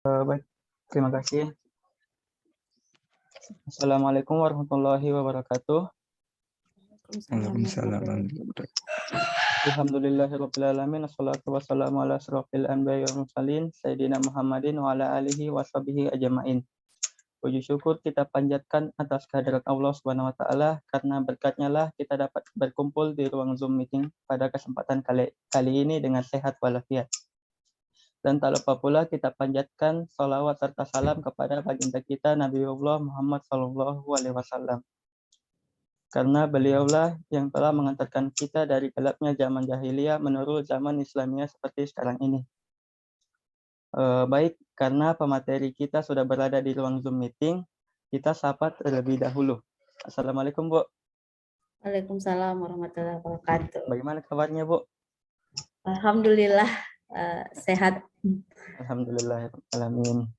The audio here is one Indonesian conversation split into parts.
Baik, terima kasih. Assalamualaikum warahmatullahi wabarakatuh. Waalaikumsalam. Alhamdulillahirrabbilalamin. Assalatu wassalamu ala asrofil anbiya'i wal mursalin Sayyidina Muhammadin wa ala alihi wa sahbihi ajma'in. Puji syukur kita panjatkan atas kehadirat Allah Subhanahu wa taala, karena berkatnya lah kita dapat berkumpul di ruang Zoom meeting pada kesempatan kali ini dengan sehat walafiat. Dan tak lupa pula kita panjatkan salawat serta salam kepada baginda kita Nabiullah Muhammad SAW. Karena beliaulah yang telah mengantarkan kita dari gelapnya zaman jahiliyah menuju zaman Islamiyah seperti sekarang ini. Baik, karena pemateri kita sudah berada di ruang Zoom meeting, kita sapa terlebih dahulu. Assalamualaikum, Bu. Waalaikumsalam warahmatullahi wabarakatuh. Bagaimana kabarnya, Bu? Alhamdulillah sehat. Alhamdulillahirrahmanirrahim.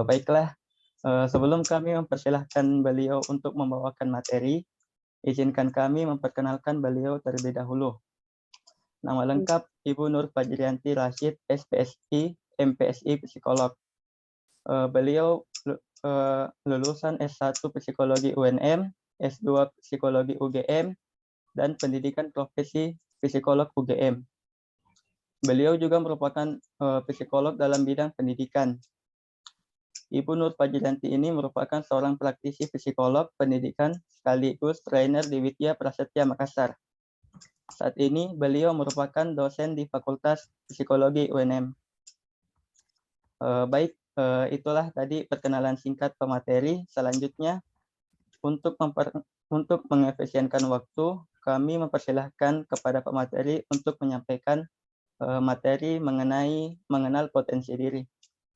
Baiklah, sebelum kami mempersilahkan beliau untuk membawakan materi, izinkan kami memperkenalkan beliau terlebih dahulu. Nama lengkap Ibu Nur Fajriyanti Rashid, SPSI, MPSI Psikolog. Beliau lulusan S1 Psikologi UNM, S2 Psikologi UGM, dan Pendidikan Profesi Psikolog UGM. Beliau juga merupakan psikolog dalam bidang pendidikan. Ibu Nur Fajriyanti ini merupakan seorang praktisi psikolog pendidikan sekaligus trainer di Widya Prasetya Makassar. Saat ini beliau merupakan dosen di Fakultas Psikologi UNM. Baik, itulah tadi perkenalan singkat pemateri. Selanjutnya, untuk mengefisienkan waktu, kami mempersilahkan kepada pemateri untuk menyampaikan materi mengenal potensi diri.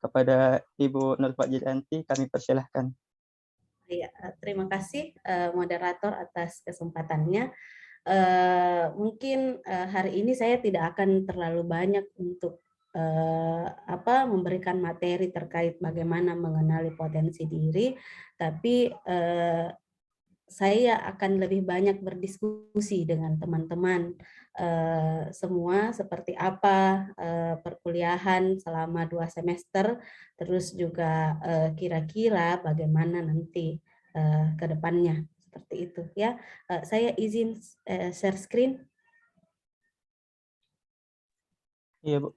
Kepada Ibu Nur Fajriyanti, kami persilahkan. Ya, terima kasih moderator atas kesempatannya. Mungkin hari ini saya tidak akan terlalu banyak untuk memberikan materi terkait bagaimana mengenali potensi diri, tapi saya akan lebih banyak berdiskusi dengan teman-teman semua seperti apa perkuliahan selama 2 semester, terus juga kira-kira bagaimana nanti ke depannya, seperti itu ya. Saya izin share screen. Iya, Bu.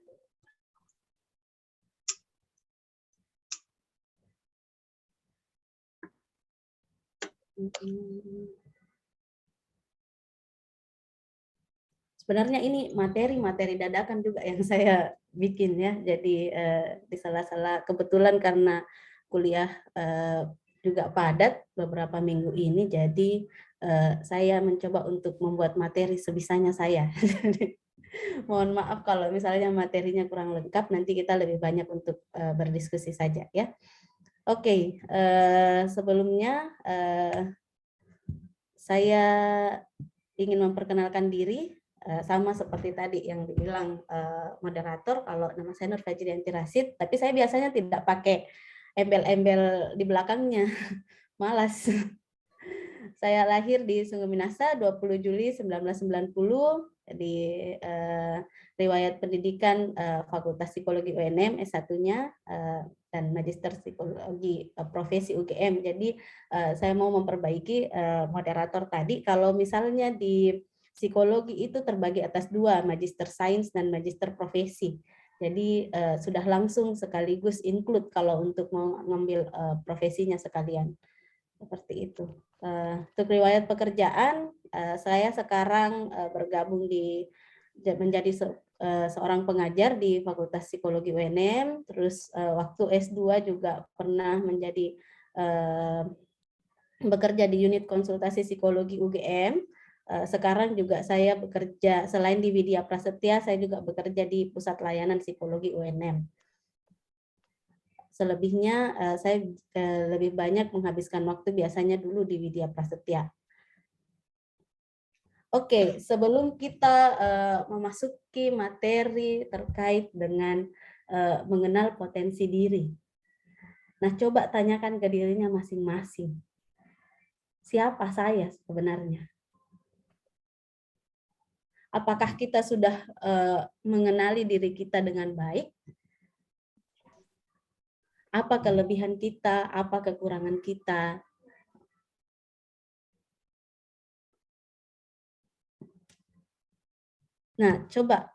Sebenarnya ini materi dadakan juga yang saya bikin ya. Jadi di sela-sela kebetulan karena kuliah juga padat beberapa minggu ini, jadi saya mencoba untuk membuat materi sebisanya saya. Mohon maaf kalau misalnya materinya kurang lengkap, nanti kita lebih banyak untuk berdiskusi saja ya. Oke, sebelumnya saya ingin memperkenalkan diri, sama seperti tadi yang dibilang moderator, kalau nama saya Nur Fajriyanti Rashid, tapi saya biasanya tidak pakai embel-embel di belakangnya, malas. Saya lahir di Sungguh Minasa 20 Juli 1990 di riwayat pendidikan Fakultas Psikologi UNM S1-nya dan Magister Psikologi Profesi UGM. Jadi saya mau memperbaiki moderator tadi, kalau misalnya di psikologi itu terbagi atas 2, Magister Sains dan Magister Profesi. Jadi sudah langsung sekaligus include kalau untuk mengambil profesinya sekalian. Seperti itu. Untuk riwayat pekerjaan, saya sekarang bergabung menjadi seorang pengajar di Fakultas Psikologi UNM, terus waktu S2 juga pernah menjadi bekerja di unit konsultasi psikologi UGM. Sekarang juga saya bekerja, selain di Widya Prasetya, saya juga bekerja di Pusat Layanan Psikologi UNM. Selebihnya saya lebih banyak menghabiskan waktu biasanya dulu di Widya Prasetya. Oke, sebelum kita memasuki materi terkait dengan mengenal potensi diri. Nah, coba tanyakan ke dirinya masing-masing. Siapa saya sebenarnya? Apakah kita sudah mengenali diri kita dengan baik? Apa kelebihan kita, apa kekurangan kita. Nah, coba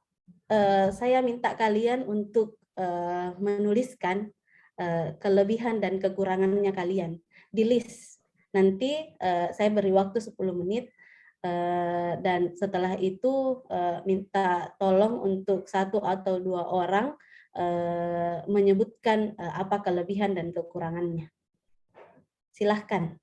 saya minta kalian untuk menuliskan kelebihan dan kekurangannya kalian di list. Nanti saya beri waktu 10 menit dan setelah itu minta tolong untuk 1 atau 2 orang menyebutkan apa kelebihan dan kekurangannya. Silahkan.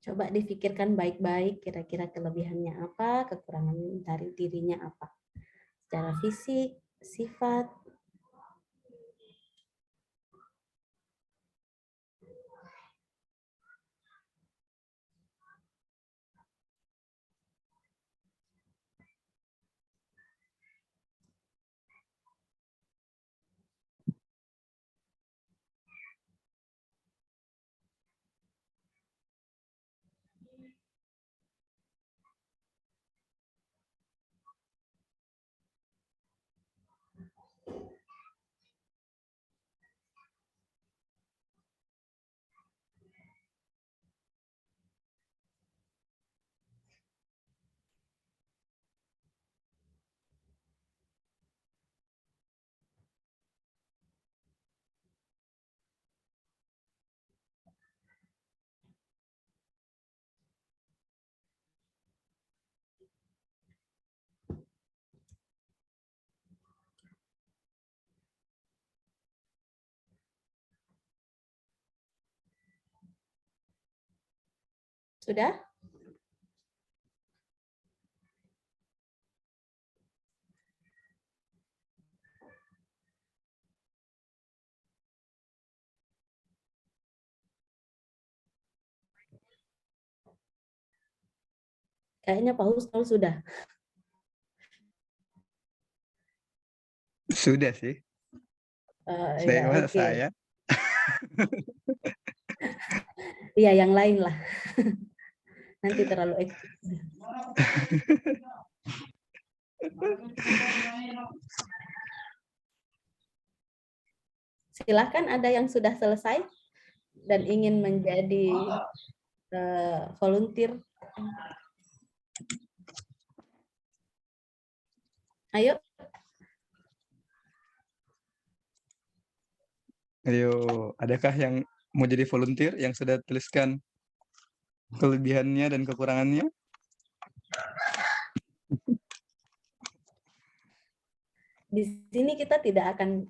Coba difikirkan baik-baik kira-kira kelebihannya apa, kekurangan dari dirinya apa. Secara fisik, sifat. Sudah? Kayaknya Pak Husnul sudah. Sudah sih. Ya, Masa oke. saya. Iya, yang lain lah. Nanti terlalu ekstrim. Silahkan ada yang sudah selesai dan ingin menjadi volunteer. Ayo. Ayo, adakah yang mau jadi volunteer yang sudah tuliskan kelebihannya dan kekurangannya? Di sini kita tidak akan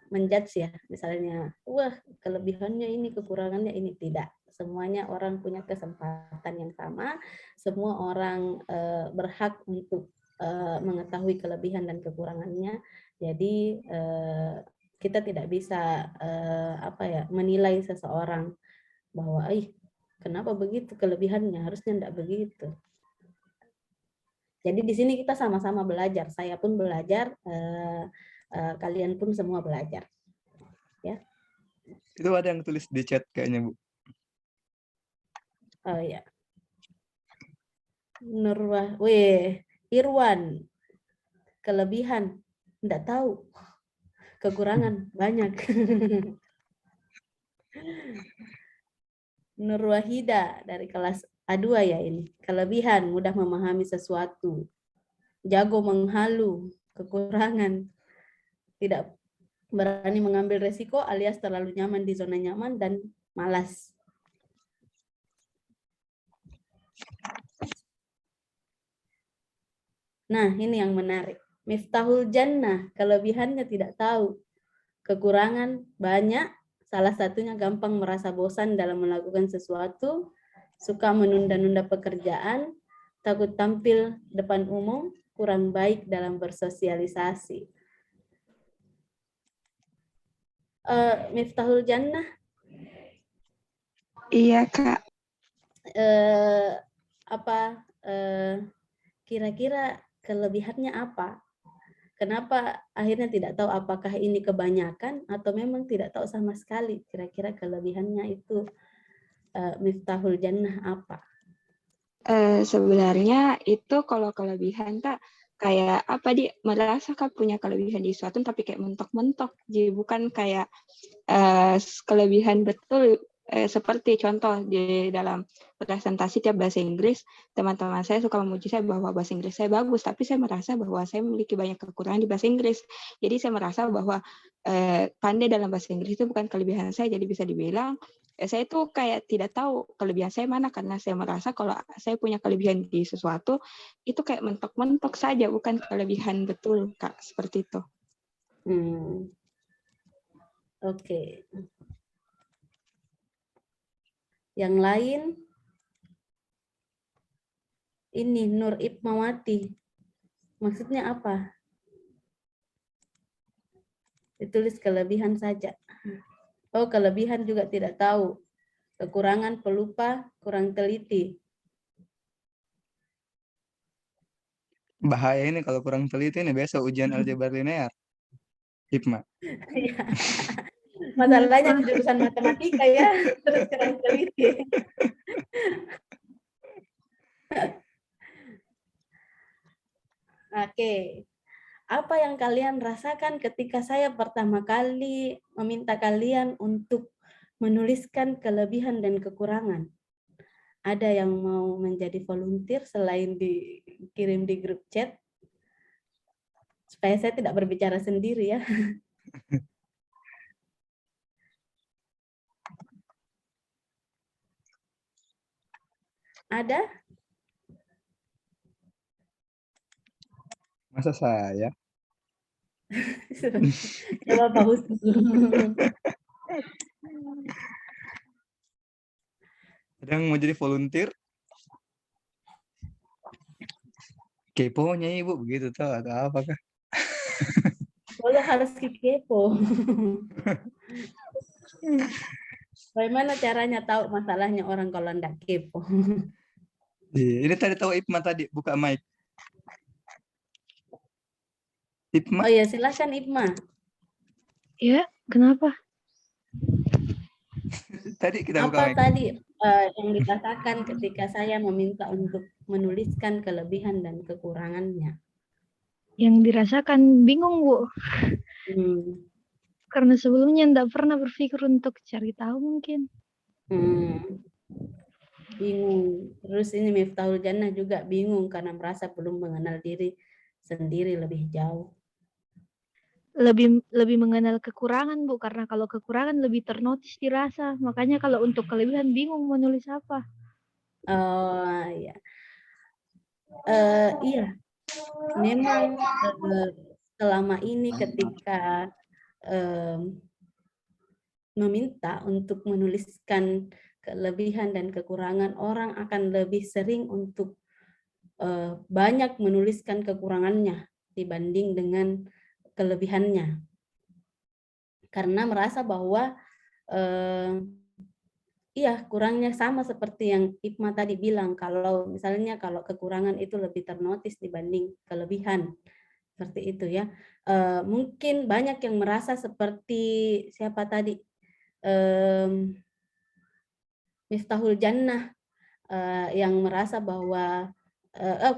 menjudge ya, misalnya, wah kelebihannya ini, kekurangannya ini, tidak. Semuanya orang punya kesempatan yang sama, semua orang berhak untuk mengetahui kelebihan dan kekurangannya. Jadi kita tidak bisa menilai seseorang bahwa, kenapa begitu kelebihannya, harusnya tidak begitu. Jadi di sini kita sama-sama belajar. Saya pun belajar, kalian pun semua belajar. Ya. Itu ada yang tulis di chat kayaknya, Bu. Oh ya. Irwan, kelebihan, enggak tahu. kekurangan banyak. Nur Wahida dari kelas A2 ya ini. Kelebihan, mudah memahami sesuatu. Jago menghalu, kekurangan. Tidak berani mengambil resiko alias terlalu nyaman di zona nyaman dan malas. Nah, ini yang menarik. Miftahul Jannah, kelebihannya tidak tahu. Kekurangan banyak, salah satunya gampang merasa bosan dalam melakukan sesuatu, suka menunda-nunda pekerjaan, takut tampil depan umum, kurang baik dalam bersosialisasi. Miftahul Jannah, Iya, Kak. Kira-kira kelebihannya apa? Kenapa akhirnya tidak tahu apakah ini kebanyakan atau memang tidak tahu sama sekali kira-kira kelebihannya itu Miftahul Jannah apa? Sebenarnya itu kalau kelebihan Kak, kayak apa merasa Kak punya kelebihan di suatu tapi kayak mentok-mentok. Jadi bukan kayak kelebihan betul seperti contoh di dalam presentasi tiap bahasa Inggris, teman-teman saya suka memuji saya bahwa bahasa Inggris saya bagus, tapi saya merasa bahwa saya memiliki banyak kekurangan di bahasa Inggris. Jadi saya merasa bahwa pandai dalam bahasa Inggris itu bukan kelebihan saya, jadi bisa dibilang saya tuh kayak tidak tahu kelebihan saya mana karena saya merasa kalau saya punya kelebihan di sesuatu itu kayak mentok-mentok saja, bukan kelebihan betul Kak, seperti itu. Oke. Yang lain, ini Nur Ipmawati. Maksudnya apa? Ditulis kelebihan saja. Oh, kelebihan juga tidak tahu. Kekurangan pelupa, kurang teliti. Bahaya ini kalau kurang teliti ini biasa ujian aljabar linear. Hipma. Masalahnya jurusan matematika ya, terus kurang teliti. Oke. Apa yang kalian rasakan ketika saya pertama kali meminta kalian untuk menuliskan kelebihan dan kekurangan? Ada yang mau menjadi volunteer selain dikirim di grup chat? Supaya saya tidak berbicara sendiri ya. Ada? Masa saya? Coba Pak Husnu. Ada yang mau jadi volunteer? Keponya ibu begitu tuh atau apakah? Boleh harus kepo. Bagaimana caranya tahu masalahnya orang kalau enggak kepo? Ini tadi tahu Ipma tadi buka mic. Ipma. Oh ya, silakan Ipma. Ya, kenapa? Tadi kita buka Apa mic. tadi yang dikatakan ketika saya meminta untuk menuliskan kelebihan dan kekurangannya? Yang dirasakan bingung, Bu. Karena sebelumnya enggak pernah berpikir untuk cari tahu mungkin. Bingung. Terus ini Miftahul Jannah juga bingung karena merasa belum mengenal diri sendiri lebih jauh. Lebih mengenal kekurangan, Bu, karena kalau kekurangan lebih ternotis dirasa. Makanya kalau untuk kelebihan bingung mau nulis apa. Oh iya. Iya. Memang selama ini ketika meminta untuk menuliskan kelebihan dan kekurangan, orang akan lebih sering untuk banyak menuliskan kekurangannya dibanding dengan kelebihannya. Karena merasa bahwa iya, kurangnya sama seperti yang Ipma tadi bilang, kalau misalnya kalau kekurangan itu lebih ternotis dibanding kelebihan. Seperti itu ya. Mungkin banyak yang merasa seperti siapa tadi? Miftahul Jannah yang merasa bahwa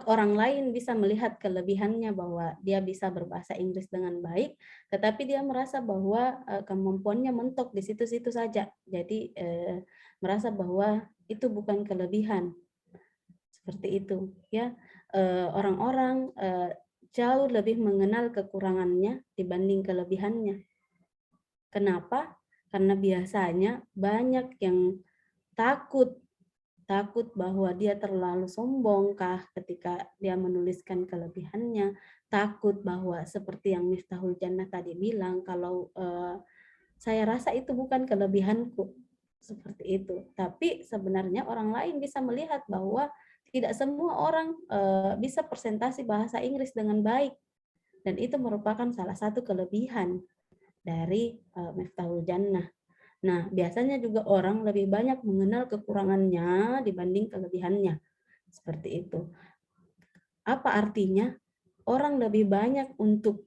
orang lain bisa melihat kelebihannya bahwa dia bisa berbahasa Inggris dengan baik, tetapi dia merasa bahwa kemampuannya mentok di situ-situ saja. Jadi merasa bahwa itu bukan kelebihan. Seperti itu, ya. Orang-orang jauh lebih mengenal kekurangannya dibanding kelebihannya. Kenapa? Karena biasanya banyak yang takut bahwa dia terlalu sombong kah ketika dia menuliskan kelebihannya, takut bahwa seperti yang Miftahul Jannah tadi bilang, kalau saya rasa itu bukan kelebihanku, seperti itu. Tapi sebenarnya orang lain bisa melihat bahwa tidak semua orang bisa presentasi bahasa Inggris dengan baik, dan itu merupakan salah satu kelebihan dari Miftahul Jannah. Nah, biasanya juga orang lebih banyak mengenal kekurangannya dibanding kelebihannya. Seperti itu. Apa artinya? Orang lebih banyak untuk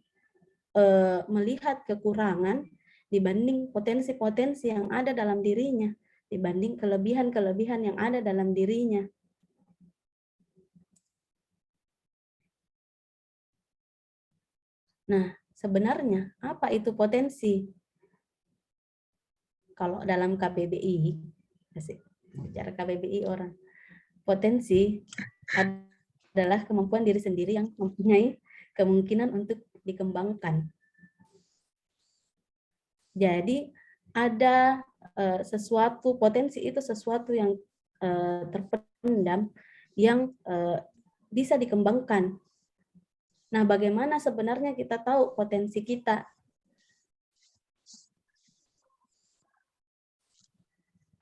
melihat kekurangan dibanding potensi-potensi yang ada dalam dirinya, dibanding kelebihan-kelebihan yang ada dalam dirinya. Nah, sebenarnya apa itu potensi? Kalau dalam KBBI, bicara KBBI orang, potensi adalah kemampuan diri sendiri yang mempunyai kemungkinan untuk dikembangkan. Jadi ada sesuatu, potensi itu sesuatu yang terpendam yang bisa dikembangkan. Nah, bagaimana sebenarnya kita tahu potensi kita?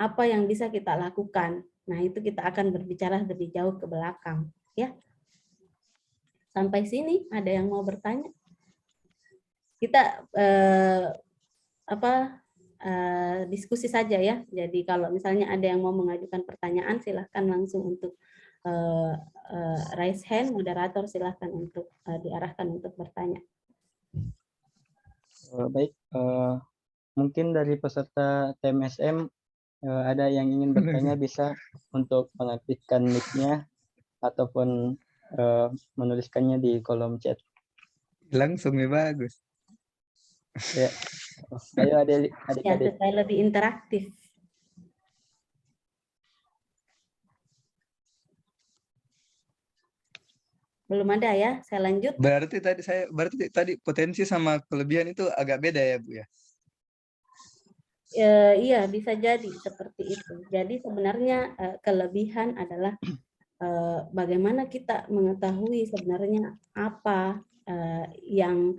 Apa yang bisa kita lakukan? Nah, itu kita akan berbicara lebih jauh ke belakang, ya. Sampai sini ada yang mau bertanya? Kita diskusi saja ya. Jadi kalau misalnya ada yang mau mengajukan pertanyaan, silahkan langsung untuk raise hand. Moderator silahkan untuk diarahkan untuk bertanya. Baik, mungkin dari peserta TMSM ada yang ingin bertanya, bisa untuk mengaktifkan mic-nya ataupun menuliskannya di kolom chat. Langsung ya, bagus. Ya. Ayo Ya, adik-adik. supaya lebih interaktif. Belum ada ya, saya lanjut. Berarti tadi potensi sama kelebihan itu agak beda ya, Bu ya? Iya, bisa jadi seperti itu. Jadi sebenarnya kelebihan adalah bagaimana kita mengetahui sebenarnya apa yang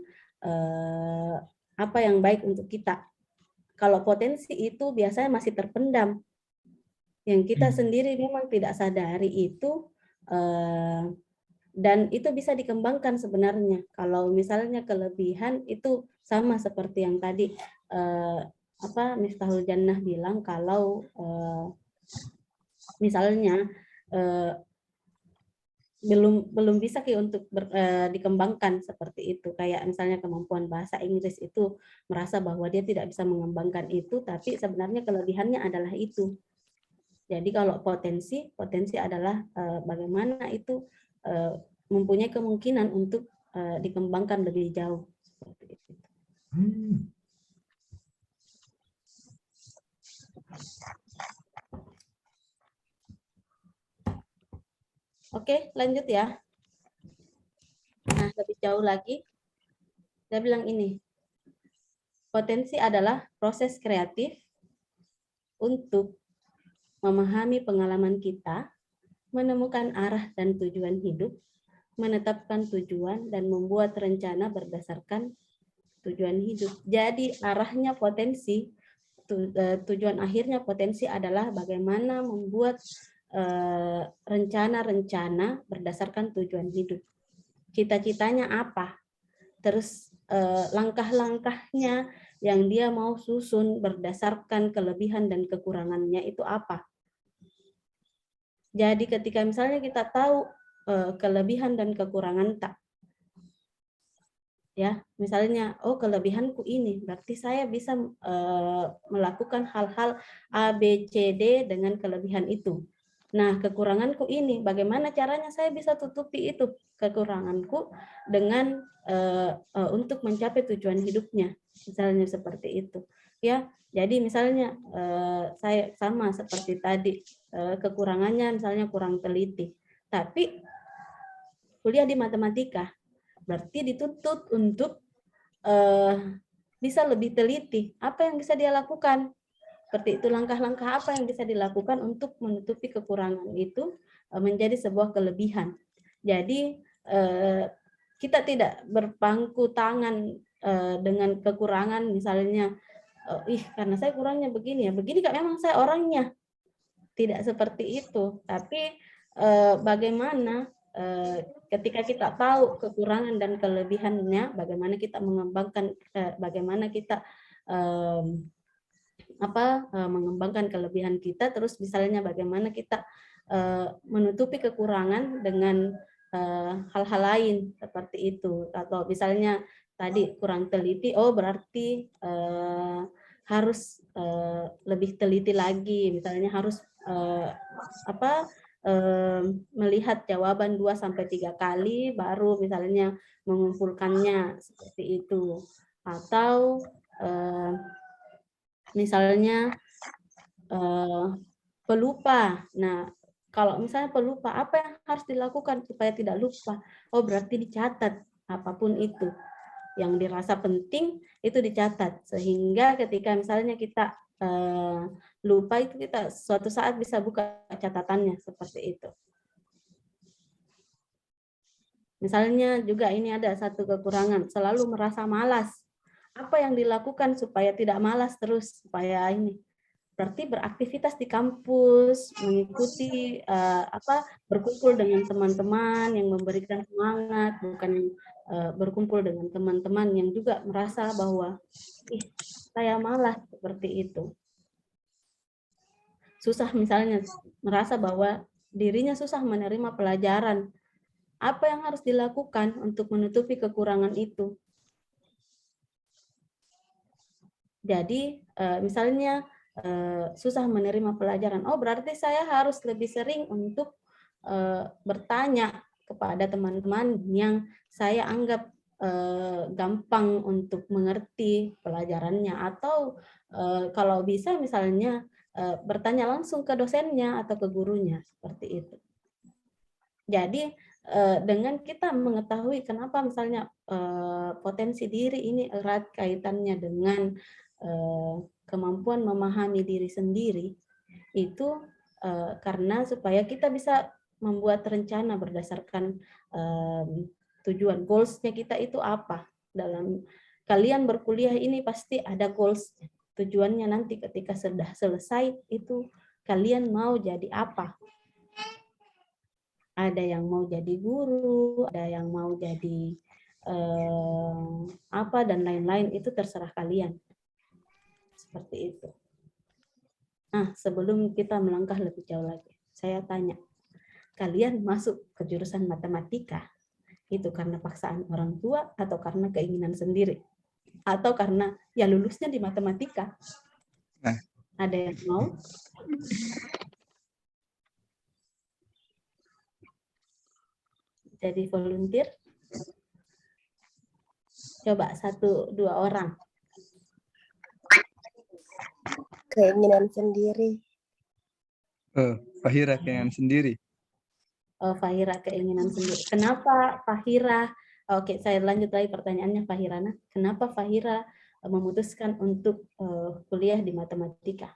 baik untuk kita. Kalau potensi itu biasanya masih terpendam, yang kita sendiri memang tidak sadari itu, dan itu bisa dikembangkan sebenarnya. Kalau misalnya kelebihan itu sama seperti yang tadi Miftahul Jannah bilang, kalau misalnya belum bisa untuk dikembangkan seperti itu, kayak misalnya kemampuan bahasa Inggris itu, merasa bahwa dia tidak bisa mengembangkan itu, tapi sebenarnya kelebihannya adalah itu. Jadi kalau potensi adalah bagaimana itu mempunyai kemungkinan untuk dikembangkan lebih jauh, seperti itu. Oke, lanjut ya. Nah, lebih jauh lagi, saya bilang ini, potensi adalah proses kreatif untuk memahami pengalaman kita, menemukan arah dan tujuan hidup, menetapkan tujuan, dan membuat rencana berdasarkan tujuan hidup. Jadi arahnya potensi, tujuan akhirnya potensi adalah bagaimana membuat rencana-rencana berdasarkan tujuan hidup. Cita-citanya apa? Terus langkah-langkahnya yang dia mau susun berdasarkan kelebihan dan kekurangannya itu apa? Jadi ketika misalnya kita tahu kelebihan dan kekurangan tak, ya misalnya, oh kelebihanku ini, berarti saya bisa melakukan hal-hal A, B, C, D dengan kelebihan itu. Nah, kekuranganku ini, bagaimana caranya saya bisa tutupi itu kekuranganku dengan untuk mencapai tujuan hidupnya, misalnya seperti itu. Ya, jadi misalnya saya sama seperti tadi, kekurangannya misalnya kurang teliti, tapi kuliah di matematika berarti dituntut untuk bisa lebih teliti. Apa yang bisa dia lakukan? Seperti itu, langkah-langkah apa yang bisa dilakukan untuk menutupi kekurangan itu menjadi sebuah kelebihan. Jadi kita tidak berpangku tangan dengan kekurangan, misalnya, karena saya kurangnya begini ya, begini Kak, memang saya orangnya. Tidak seperti itu, tapi bagaimana ketika kita tahu kekurangan dan kelebihannya, bagaimana kita mengembangkan, bagaimana kita mengembangkan kelebihan kita, terus misalnya bagaimana kita menutupi kekurangan dengan hal-hal lain seperti itu. Atau misalnya tadi kurang teliti, oh berarti harus lebih teliti lagi, misalnya harus melihat jawaban 2-3 kali baru misalnya mengumpulkannya seperti itu. Atau misalnya pelupa. Nah, kalau misalnya pelupa, apa yang harus dilakukan supaya tidak lupa? Oh, berarti dicatat apapun itu. Yang dirasa penting itu dicatat. Sehingga ketika misalnya kita lupa, itu kita suatu saat bisa buka catatannya seperti itu. Misalnya juga ini ada satu kekurangan, selalu merasa malas. Apa yang dilakukan supaya tidak malas terus, supaya ini? Berarti beraktivitas di kampus, mengikuti berkumpul dengan teman-teman yang memberikan semangat, bukan berkumpul dengan teman-teman yang juga merasa bahwa saya malas, seperti itu. Susah, misalnya merasa bahwa dirinya susah menerima pelajaran. Apa yang harus dilakukan untuk menutupi kekurangan itu? Jadi misalnya susah menerima pelajaran, oh berarti saya harus lebih sering untuk bertanya kepada teman-teman yang saya anggap gampang untuk mengerti pelajarannya, atau kalau bisa misalnya bertanya langsung ke dosennya atau ke gurunya, seperti itu. Jadi dengan kita mengetahui kenapa misalnya potensi diri ini erat kaitannya dengan kemampuan memahami diri sendiri, itu karena supaya kita bisa membuat rencana berdasarkan tujuan, goals-nya kita itu apa. Dalam kalian berkuliah ini pasti ada goals, tujuannya nanti ketika sudah selesai itu kalian mau jadi apa. Ada yang mau jadi guru, ada yang mau jadi apa dan lain-lain, itu terserah kalian. Seperti itu. Nah, sebelum kita melangkah lebih jauh lagi, saya tanya, kalian masuk ke jurusan matematika itu karena paksaan orang tua atau karena keinginan sendiri? Atau karena ya lulusnya di matematika? Nah. Ada yang mau? Jadi volunteer? Coba 1-2 orang. Keinginan sendiri. Fahira keinginan sendiri. Fahira keinginan sendiri. Kenapa Fahira? Oke, saya lanjut lagi pertanyaannya Fahirana. Kenapa Fahira memutuskan untuk kuliah di matematika?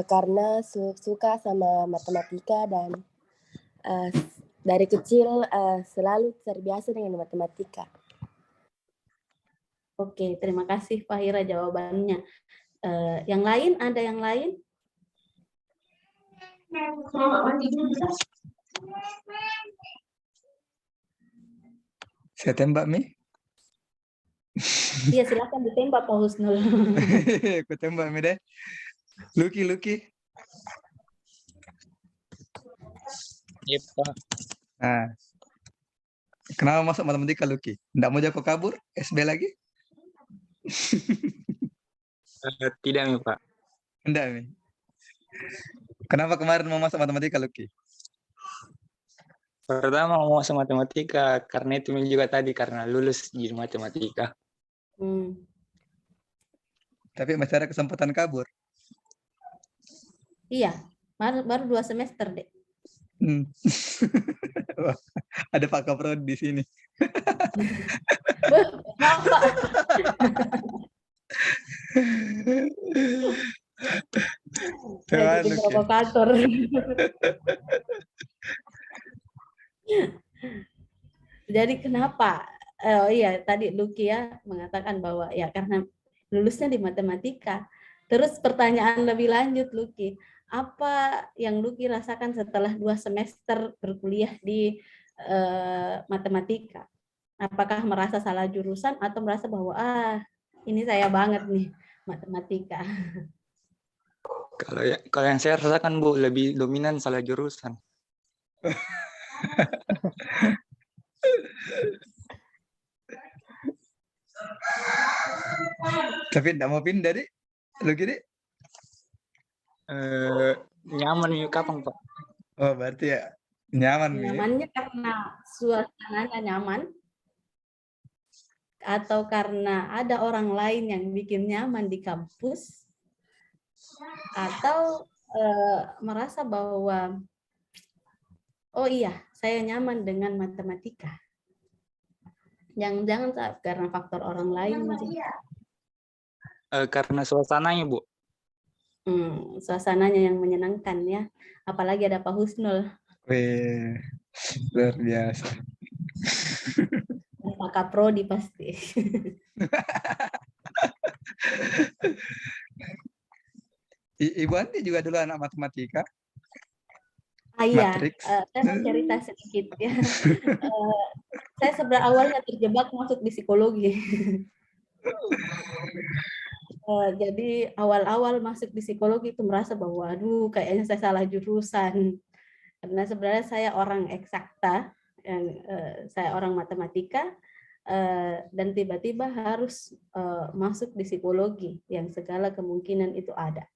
Karena suka sama matematika dan dari kecil selalu terbiasa dengan matematika. Oke, terima kasih Fahira jawabannya. Yang lain, ada yang lain? Saya tembak, Mi. Iya, silakan ditembak Pak Husnul. Aku tembak, Mi deh. Lucky. Iya, Pak. Nah. Kenapa masuk matematika, Lucky? Nggak mau jago kabur? SB lagi? Tidak, Mi, Pak. Enggak, Mi. Kenapa kemarin mau masuk matematika, Lucky? Pertama mau masuk matematika karena itu juga tadi karena lulus di matematika. Tapi masih ada kesempatan kabur. Iya, baru 2 semester, Dek. Wah, ada Pak Kaprod di sini. Maaf, Pak. Saya jadi provokator. Jadi kenapa? Oh iya, tadi Lucky ya mengatakan bahwa ya karena lulusnya di matematika. Terus pertanyaan lebih lanjut, Lucky, apa yang Lucky rasakan setelah 2 semester berkuliah di matematika? Apakah merasa salah jurusan atau merasa bahwa ini saya banget nih matematika? Kalau yang saya rasakan, Bu, lebih dominan salah jurusan. Tapi enggak mau pindah, Dik. Lucky, Dik? Nyaman nih kapan, Pak? Oh, berarti ya nyaman nih. Nyamannya karena suasananya nyaman atau karena ada orang lain yang bikin nyaman di kampus, atau merasa bahwa oh iya, saya nyaman dengan matematika. Jangan karena faktor orang lain sih. Karena suasananya, Bu. Suasananya yang menyenangkan ya. Apalagi ada Pak Husnul. Wih, luar biasa. Pak Kaprodi pasti. Ibu Andi juga dulu anak matematika. Iya, Matrix. saya mau cerita sedikit ya. Saya sebenarnya awalnya terjebak masuk di psikologi. Jadi awal-awal masuk di psikologi itu merasa bahwa aduh kayaknya saya salah jurusan. Karena sebenarnya saya orang eksakta, saya orang matematika, dan tiba-tiba harus masuk di psikologi yang segala kemungkinan itu ada.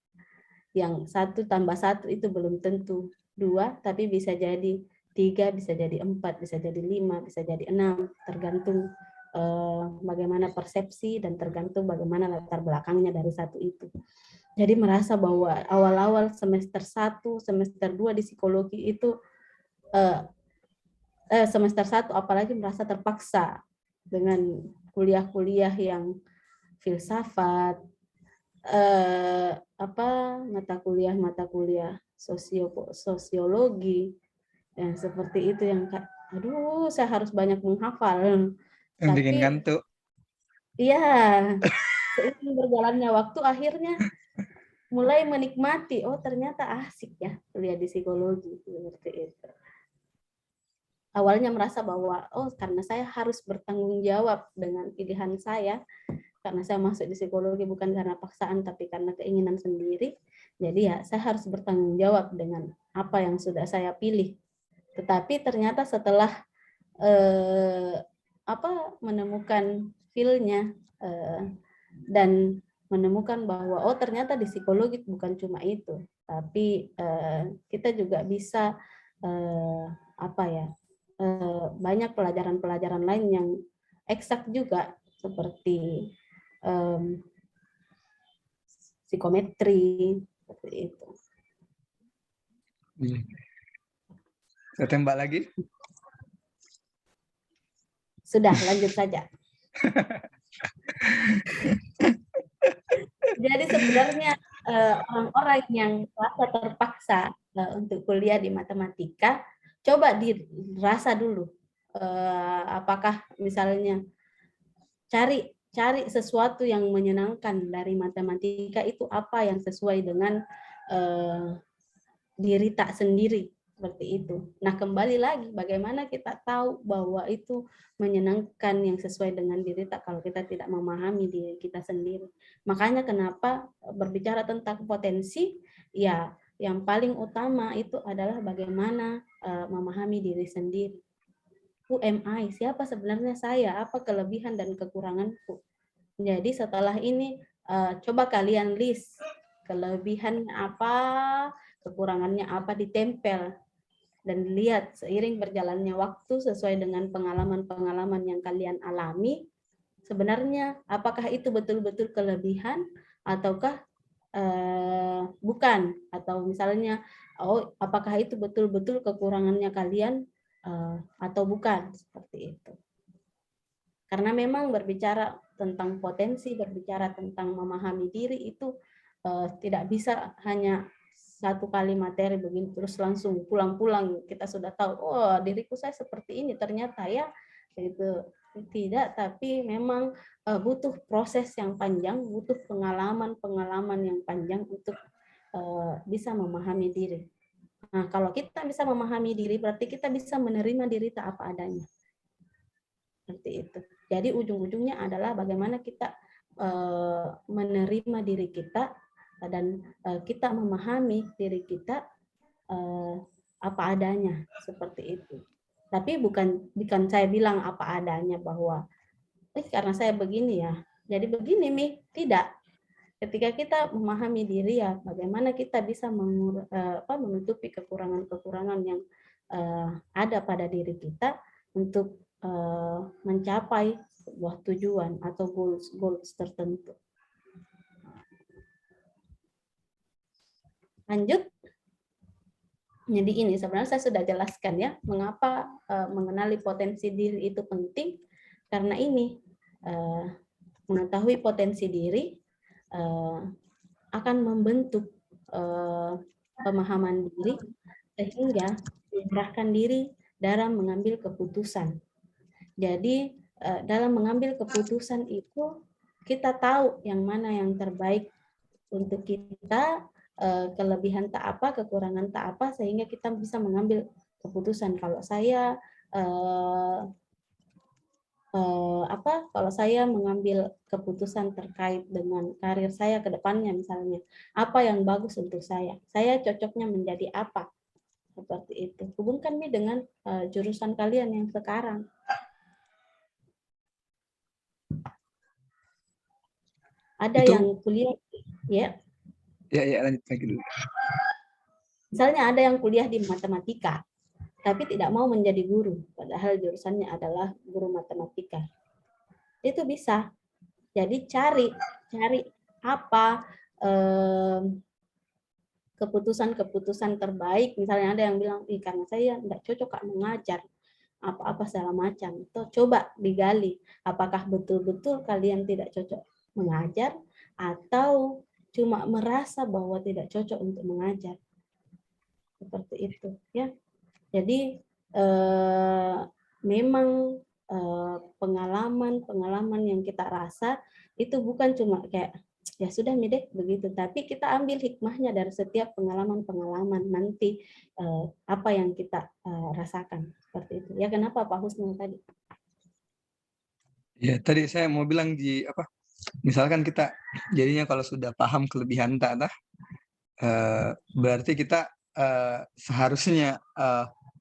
Yang 1 tambah 1 itu belum tentu 2, tapi bisa jadi 3, bisa jadi 4, bisa jadi 5, bisa jadi 6, tergantung bagaimana persepsi dan tergantung bagaimana latar belakangnya dari 1 itu. Jadi merasa bahwa awal-awal semester 1, semester 2 di psikologi itu semester 1 apalagi merasa terpaksa dengan kuliah-kuliah yang filsafat, mata kuliah sosiologi yang seperti itu yang aduh saya harus banyak menghafal. Yang bikin ngantuk. Iya, seiring berjalannya waktu akhirnya mulai menikmati, oh ternyata asik ya kuliah di psikologi seperti itu. Awalnya merasa bahwa oh karena saya harus bertanggung jawab dengan pilihan saya, karena saya masuk di psikologi bukan karena paksaan tapi karena keinginan sendiri. Jadi ya saya harus bertanggung jawab dengan apa yang sudah saya pilih. Tetapi ternyata setelah menemukan feel-nya dan menemukan bahwa oh ternyata di psikologi bukan cuma itu, tapi kita juga bisa banyak pelajaran-pelajaran lain yang eksak juga seperti psikometri seperti itu. Saya tembak lagi. Sudah, lanjut saja. Jadi sebenarnya orang-orang yang merasa terpaksa untuk kuliah di matematika, coba dirasa dulu. Apakah misalnya cari sesuatu yang menyenangkan dari matematika itu apa yang sesuai dengan diri tak sendiri. Seperti itu. Nah, kembali lagi bagaimana kita tahu bahwa itu menyenangkan yang sesuai dengan diri tak kalau kita tidak memahami diri kita sendiri. Makanya kenapa berbicara tentang potensi, ya yang paling utama itu adalah bagaimana memahami diri sendiri. Who am I? Siapa sebenarnya saya? Apa kelebihan dan kekuranganku? Jadi setelah ini coba kalian list kelebihannya apa, kekurangannya apa, ditempel dan dilihat seiring berjalannya waktu sesuai dengan pengalaman-pengalaman yang kalian alami, sebenarnya apakah itu betul-betul kelebihan ataukah bukan, atau misalnya apakah itu betul-betul kekurangannya kalian atau bukan, seperti itu. Karena memang berbicara tentang potensi, berbicara tentang memahami diri itu tidak bisa hanya satu kali materi begini terus langsung pulang-pulang kita sudah tahu, oh diriku saya seperti ini ternyata ya, itu tidak, tapi memang butuh proses yang panjang, butuh pengalaman yang panjang untuk bisa memahami diri. Nah, kalau kita bisa memahami diri, berarti kita bisa menerima diri tak apa adanya. Seperti itu. Jadi ujung-ujungnya adalah bagaimana kita menerima diri kita dan kita memahami diri kita apa adanya, seperti itu. Tapi bukan saya bilang apa adanya bahwa karena saya begini ya, jadi begini Mi, tidak. Ketika kita memahami diri ya, bagaimana kita bisa menutupi kekurangan-kekurangan yang ada pada diri kita untuk mencapai sebuah tujuan atau goals tertentu. Lanjut. Jadi ini sebenarnya saya sudah jelaskan ya, mengapa mengenali potensi diri itu penting, karena ini mengetahui potensi diri akan membentuk pemahaman diri sehingga mengarahkan diri dalam mengambil keputusan. Jadi dalam mengambil keputusan itu kita tahu yang mana yang terbaik untuk kita, kelebihan tak apa, kekurangan tak apa, sehingga kita bisa mengambil keputusan. Kalau saya kalau saya mengambil keputusan terkait dengan karir saya ke depannya misalnya, apa yang bagus untuk saya cocoknya menjadi apa, seperti itu. Hubungkan nih dengan jurusan kalian yang sekarang. Ada Itu, yang kuliah, ya. Ya, lanjut lagi dulu. Misalnya ada yang kuliah di matematika, tapi tidak mau menjadi guru, padahal jurusannya adalah guru matematika. Itu bisa. Jadi cari apa keputusan-keputusan terbaik. Misalnya ada yang bilang, karena saya tidak cocok Kak mengajar, apa-apa segala macam. Itu coba digali, apakah betul-betul kalian tidak cocok mengajar atau cuma merasa bahwa tidak cocok untuk mengajar. Seperti itu ya. Jadi memang pengalaman yang kita rasa itu bukan cuma kayak ya sudah Midek begitu, tapi kita ambil hikmahnya dari setiap pengalaman nanti apa yang kita rasakan, seperti itu ya. Kenapa Pak Husnul tadi? Ya, tadi saya mau bilang misalkan kita jadinya kalau sudah paham kelebihan berarti kita seharusnya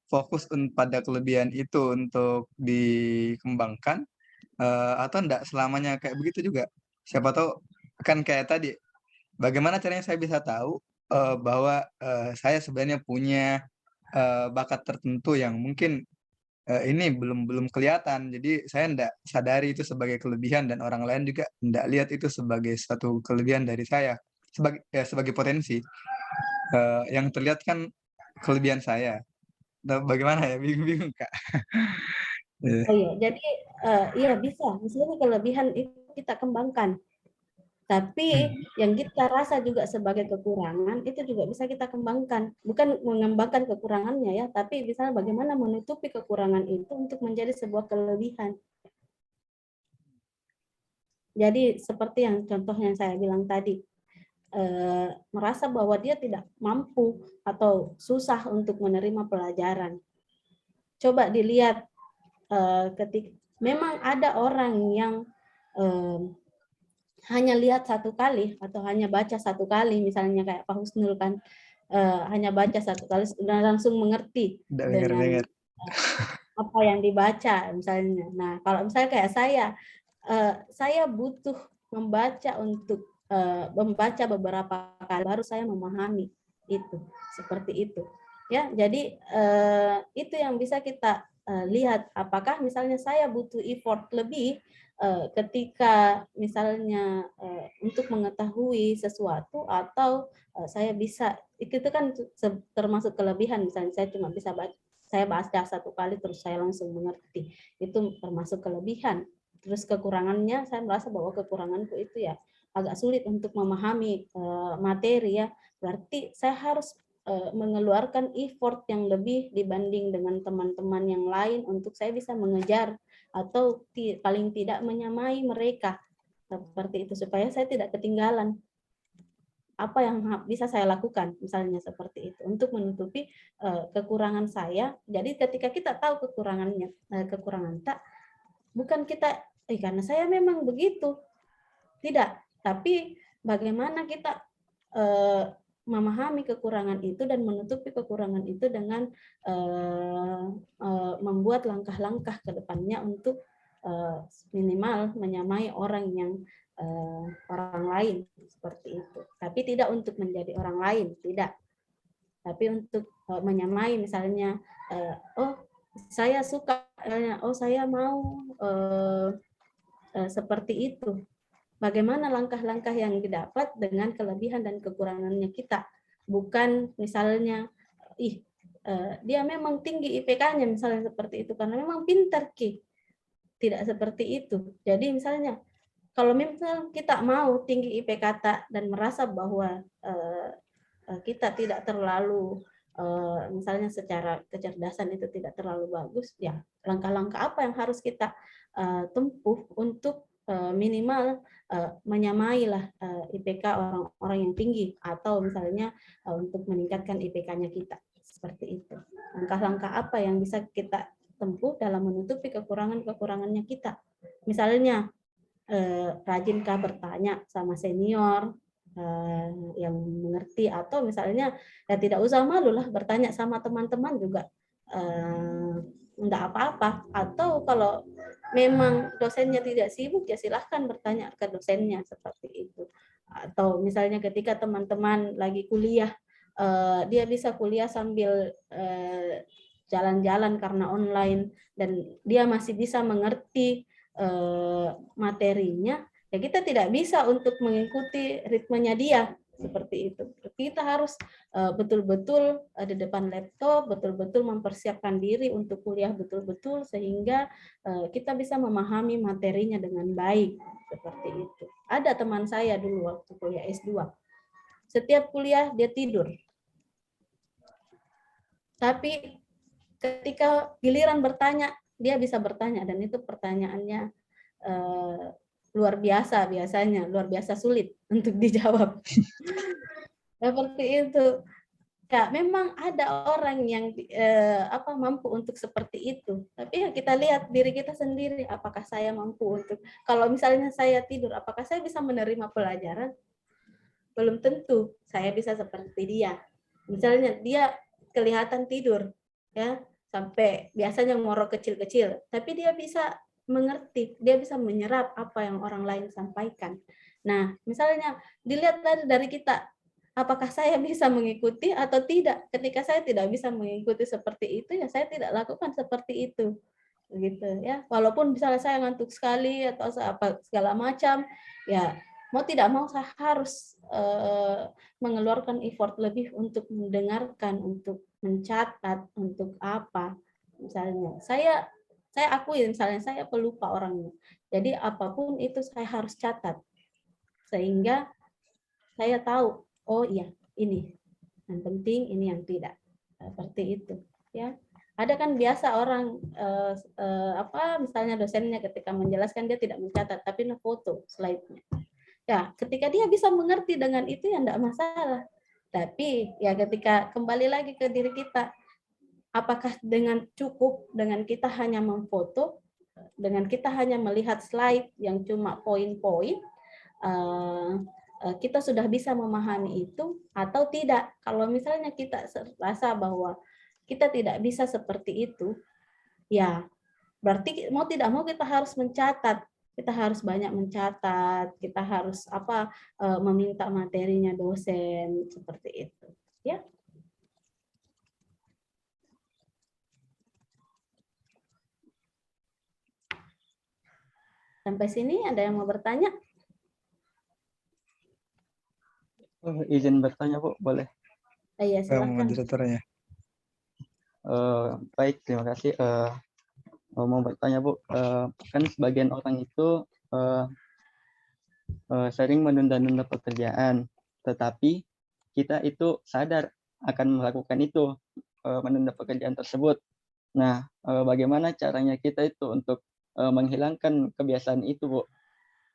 fokus pada kelebihan itu untuk dikembangkan, atau enggak selamanya kayak begitu juga. Siapa tahu kan kayak tadi, bagaimana caranya saya bisa tahu bahwa saya sebenarnya punya bakat tertentu yang mungkin ini belum kelihatan. Jadi saya enggak sadari itu sebagai kelebihan dan orang lain juga enggak lihat itu sebagai suatu kelebihan dari saya, sebagai potensi. Yang terlihat kan kelebihan saya. Bagaimana ya? Bingung Kak. Oh iya, jadi iya bisa. Misalnya kelebihan itu kita kembangkan. Tapi yang kita rasa juga sebagai kekurangan itu juga bisa kita kembangkan. Bukan mengembangkan kekurangannya ya, tapi misalnya bagaimana menutupi kekurangan itu untuk menjadi sebuah kelebihan. Jadi seperti yang contoh yang saya bilang tadi, merasa bahwa dia tidak mampu atau susah untuk menerima pelajaran. Coba dilihat ketika memang ada orang yang hanya lihat satu kali atau hanya baca satu kali, misalnya kayak Pak Husnul kan hanya baca satu kali sudah langsung mengerti dengan apa yang dibaca misalnya. Nah kalau misalnya kayak saya butuh membaca untuk membaca beberapa kali baru saya memahami itu, seperti itu. Ya, jadi itu yang bisa kita lihat, apakah misalnya saya butuh effort lebih ketika misalnya untuk mengetahui sesuatu, atau saya bisa, itu kan termasuk kelebihan. Misalnya saya cuma bisa saya baca satu kali terus saya langsung mengerti, itu termasuk kelebihan. Terus kekurangannya, saya merasa bahwa kekuranganku itu ya agak sulit untuk memahami materi, ya. Berarti saya harus mengeluarkan effort yang lebih dibanding dengan teman-teman yang lain untuk saya bisa mengejar atau paling tidak menyamai mereka, seperti itu, supaya saya tidak ketinggalan apa yang bisa saya lakukan, misalnya seperti itu, untuk menutupi kekurangan saya. Jadi ketika kita tahu kekurangannya, kekurangan tak, bukan kita karena saya memang begitu, tidak, tapi bagaimana kita memahami kekurangan itu dan menutupi kekurangan itu dengan membuat langkah-langkah ke depannya untuk minimal menyamai orang yang orang lain, seperti itu. Tapi tidak untuk menjadi orang lain, tidak. Tapi untuk menyamai, misalnya, saya suka, saya mau seperti itu. Bagaimana langkah-langkah yang didapat dengan kelebihan dan kekurangannya kita. Bukan misalnya, dia memang tinggi IPK-nya, misalnya seperti itu, karena memang pintar, Ki. Tidak seperti itu. Jadi misalnya, kalau memang kita mau tinggi IPK dan merasa bahwa kita tidak terlalu, misalnya secara kecerdasan itu tidak terlalu bagus, ya langkah-langkah apa yang harus kita tempuh untuk minimal menyamai lah IPK orang-orang yang tinggi, atau misalnya untuk meningkatkan IPK-nya kita, seperti itu. Langkah-langkah apa yang bisa kita tempuh dalam menutupi kekurangan-kekurangannya kita. Misalnya rajinkah bertanya sama senior yang mengerti, atau misalnya ya tidak usah malu lah bertanya sama teman-teman juga, enggak apa-apa. Atau kalau memang dosennya tidak sibuk, ya silahkan bertanya ke dosennya, seperti itu. Atau misalnya ketika teman-teman lagi kuliah, dia bisa kuliah sambil jalan-jalan karena online, dan dia masih bisa mengerti materinya, ya kita tidak bisa untuk mengikuti ritmenya dia, seperti itu. Kita harus betul-betul di depan laptop, betul-betul mempersiapkan diri untuk kuliah betul-betul, sehingga kita bisa memahami materinya dengan baik, seperti itu. Ada teman saya dulu waktu kuliah S2, setiap kuliah dia tidur, tapi ketika giliran bertanya, dia bisa bertanya, dan itu pertanyaannya luar biasa, biasanya luar biasa sulit untuk dijawab. Seperti itu. Ya, memang ada orang yang mampu untuk seperti itu. Tapi ya kita lihat diri kita sendiri, apakah saya mampu untuk, kalau misalnya saya tidur, apakah saya bisa menerima pelajaran? Belum tentu saya bisa seperti dia. Misalnya dia kelihatan tidur, ya, sampai biasanya ngorok kecil-kecil, tapi dia bisa mengerti, dia bisa menyerap apa yang orang lain sampaikan. Nah, misalnya dilihat dari kita, apakah saya bisa mengikuti atau tidak? Ketika saya tidak bisa mengikuti seperti itu, ya saya tidak lakukan seperti itu, begitu ya. Walaupun misalnya saya ngantuk sekali atau apa segala macam, ya mau tidak mau saya harus mengeluarkan effort lebih untuk mendengarkan, untuk mencatat, untuk apa. Misalnya saya akui, misalnya saya pelupa orangnya. Jadi apapun itu saya harus catat, sehingga saya tahu, oh iya, ini yang penting, ini yang tidak, seperti itu, ya. Ada kan biasa orang misalnya dosennya ketika menjelaskan dia tidak mencatat, tapi ngefoto slide-nya. Ya, ketika dia bisa mengerti dengan itu, ya enggak masalah. Tapi ya ketika kembali lagi ke diri kita, apakah dengan cukup dengan kita hanya memfoto, dengan kita hanya melihat slide yang cuma poin-poin, kita sudah bisa memahami itu atau tidak? Kalau misalnya kita rasa bahwa kita tidak bisa seperti itu, ya berarti mau tidak mau kita harus mencatat kita harus banyak mencatat, kita harus meminta materinya dosen seperti itu, ya. Sampai sini ada yang mau bertanya? Izin bertanya Bu, boleh? Iya, silakan. Moderatornya. Baik, terima kasih. Mau bertanya Bu, kan sebagian orang itu sering menunda-nunda pekerjaan, tetapi kita itu sadar akan melakukan itu, menunda pekerjaan tersebut. Nah, bagaimana caranya kita itu untuk menghilangkan kebiasaan itu, Bu,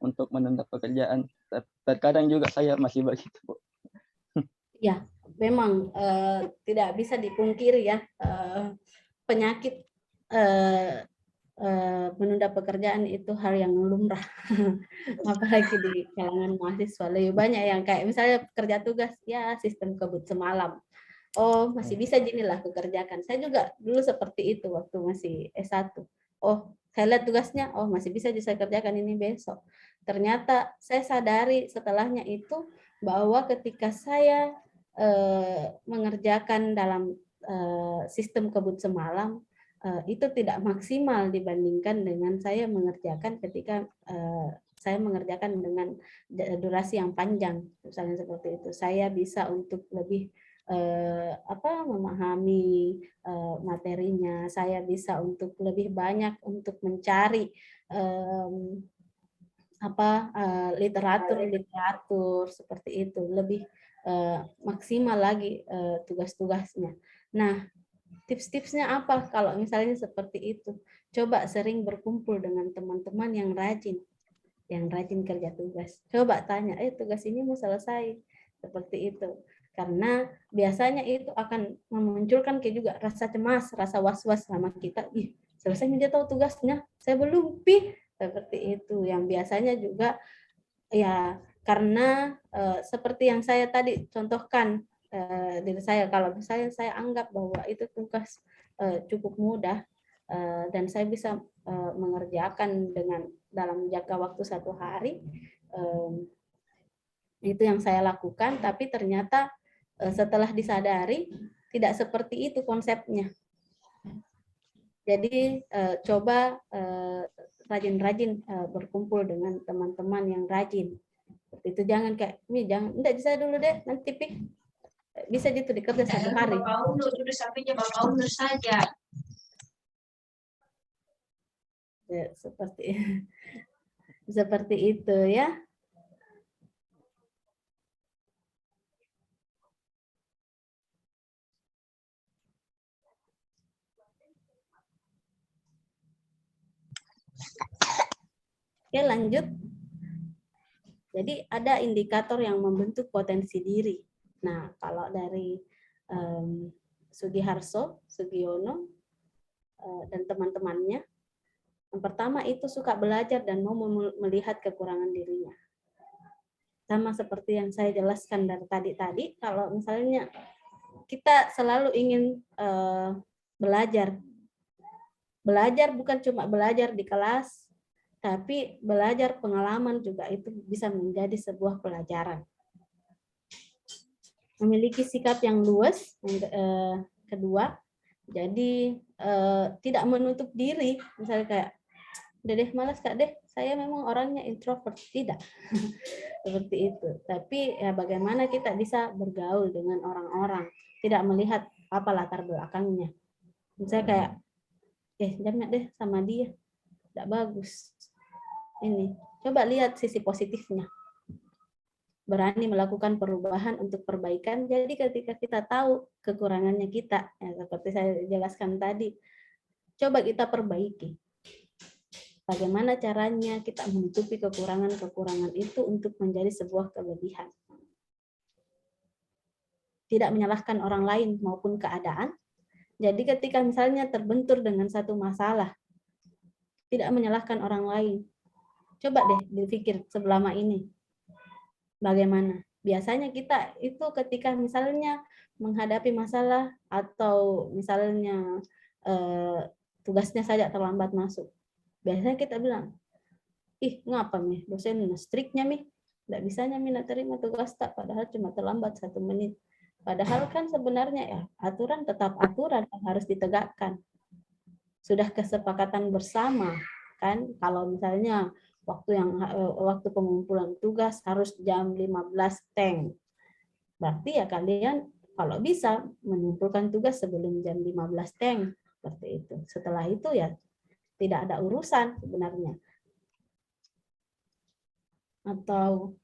untuk menunda pekerjaan? Terkadang juga saya masih begitu, Bu. Ya, memang tidak bisa dipungkiri ya, penyakit menunda pekerjaan itu hal yang lumrah, apalagi di kalangan mahasiswa. Lebih banyak yang kayak misalnya kerja tugas, ya sistem kebut semalam. Oh, masih bisa ginilah kukerjakan. Saya juga dulu seperti itu waktu masih S1. Oh, saya lihat tugasnya, oh masih bisa saya kerjakan ini besok. Ternyata saya sadari setelahnya itu bahwa ketika saya mengerjakan dalam sistem kebut semalam, itu tidak maksimal dibandingkan dengan saya mengerjakan ketika saya mengerjakan dengan durasi yang panjang, misalnya seperti itu. Saya bisa untuk lebih memahami materinya, saya bisa untuk lebih banyak untuk mencari literatur seperti itu, lebih maksimal lagi tugas-tugasnya. Nah, tips-tipsnya apa kalau misalnya seperti itu? Coba sering berkumpul dengan teman-teman yang rajin kerja tugas. Coba tanya, tugas ini mau selesai, seperti itu. Karena biasanya itu akan memunculkan juga rasa cemas, rasa was-was sama kita. Ih, selesai dia tahu tugasnya, saya belum, seperti itu. Yang biasanya juga ya karena seperti yang saya tadi contohkan diri saya, kalau misalnya saya anggap bahwa itu tugas cukup mudah dan saya bisa mengerjakan dalam jangka waktu 1 hari, itu yang saya lakukan. Tapi ternyata setelah disadari tidak seperti itu konsepnya. Jadi coba rajin-rajin berkumpul dengan teman-teman yang rajin. Seperti itu, jangan kayak ini, jangan enggak bisa dulu deh, nanti bisa gitu dikerja 1 hari. Sudah sampainya Bapak Unur saja. Ya, seperti itu ya. Oke, lanjut. Jadi ada indikator yang membentuk potensi diri. Nah, kalau dari Sugiharso, Sugiono, dan teman-temannya, yang pertama itu suka belajar dan mau melihat kekurangan dirinya. Sama seperti yang saya jelaskan dari tadi, kalau misalnya kita selalu ingin belajar bukan cuma belajar di kelas, tapi belajar pengalaman juga itu bisa menjadi sebuah pelajaran. Memiliki sikap yang luas, yang kedua, jadi tidak menutup diri, misalnya kayak, udah deh malas Kak deh, saya memang orangnya introvert, tidak. Seperti itu. Tapi ya bagaimana kita bisa bergaul dengan orang-orang, tidak melihat apa latar belakangnya. Misalnya kayak, jangan deh sama dia, tidak bagus. Ini, coba lihat sisi positifnya. Berani melakukan perubahan untuk perbaikan. Jadi ketika kita tahu kekurangannya kita, ya, seperti saya jelaskan tadi, coba kita perbaiki. Bagaimana caranya kita menutupi kekurangan-kekurangan itu untuk menjadi sebuah kelebihan. Tidak menyalahkan orang lain maupun keadaan. Jadi ketika misalnya terbentur dengan satu masalah, tidak menyalahkan orang lain. Coba deh dipikir selama ini. Bagaimana? Biasanya kita itu ketika misalnya menghadapi masalah atau misalnya tugasnya saja terlambat masuk. Biasanya kita bilang, ih ngapa nih dosen striknya nih, nggak bisanya mina terima tugas tak, padahal cuma terlambat 1 menit. Padahal kan sebenarnya ya aturan tetap aturan yang harus ditegakkan. Sudah kesepakatan bersama kan, kalau misalnya waktu pengumpulan tugas harus jam 15 teng. Berarti ya kalian kalau bisa mengumpulkan tugas sebelum jam 15 teng, seperti itu. Setelah itu ya tidak ada urusan sebenarnya. Atau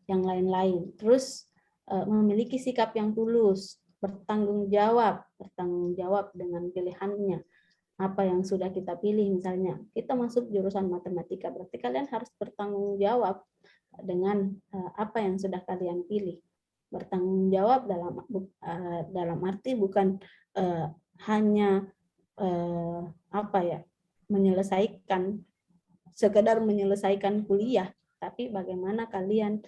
yang lain-lain. Terus memiliki sikap yang tulus, bertanggung jawab dengan pilihannya. Apa yang sudah kita pilih, misalnya kita masuk jurusan matematika, berarti kalian harus bertanggung jawab dengan apa yang sudah kalian pilih. Bertanggung jawab dalam arti bukan hanya sekedar menyelesaikan kuliah, tapi bagaimana kalian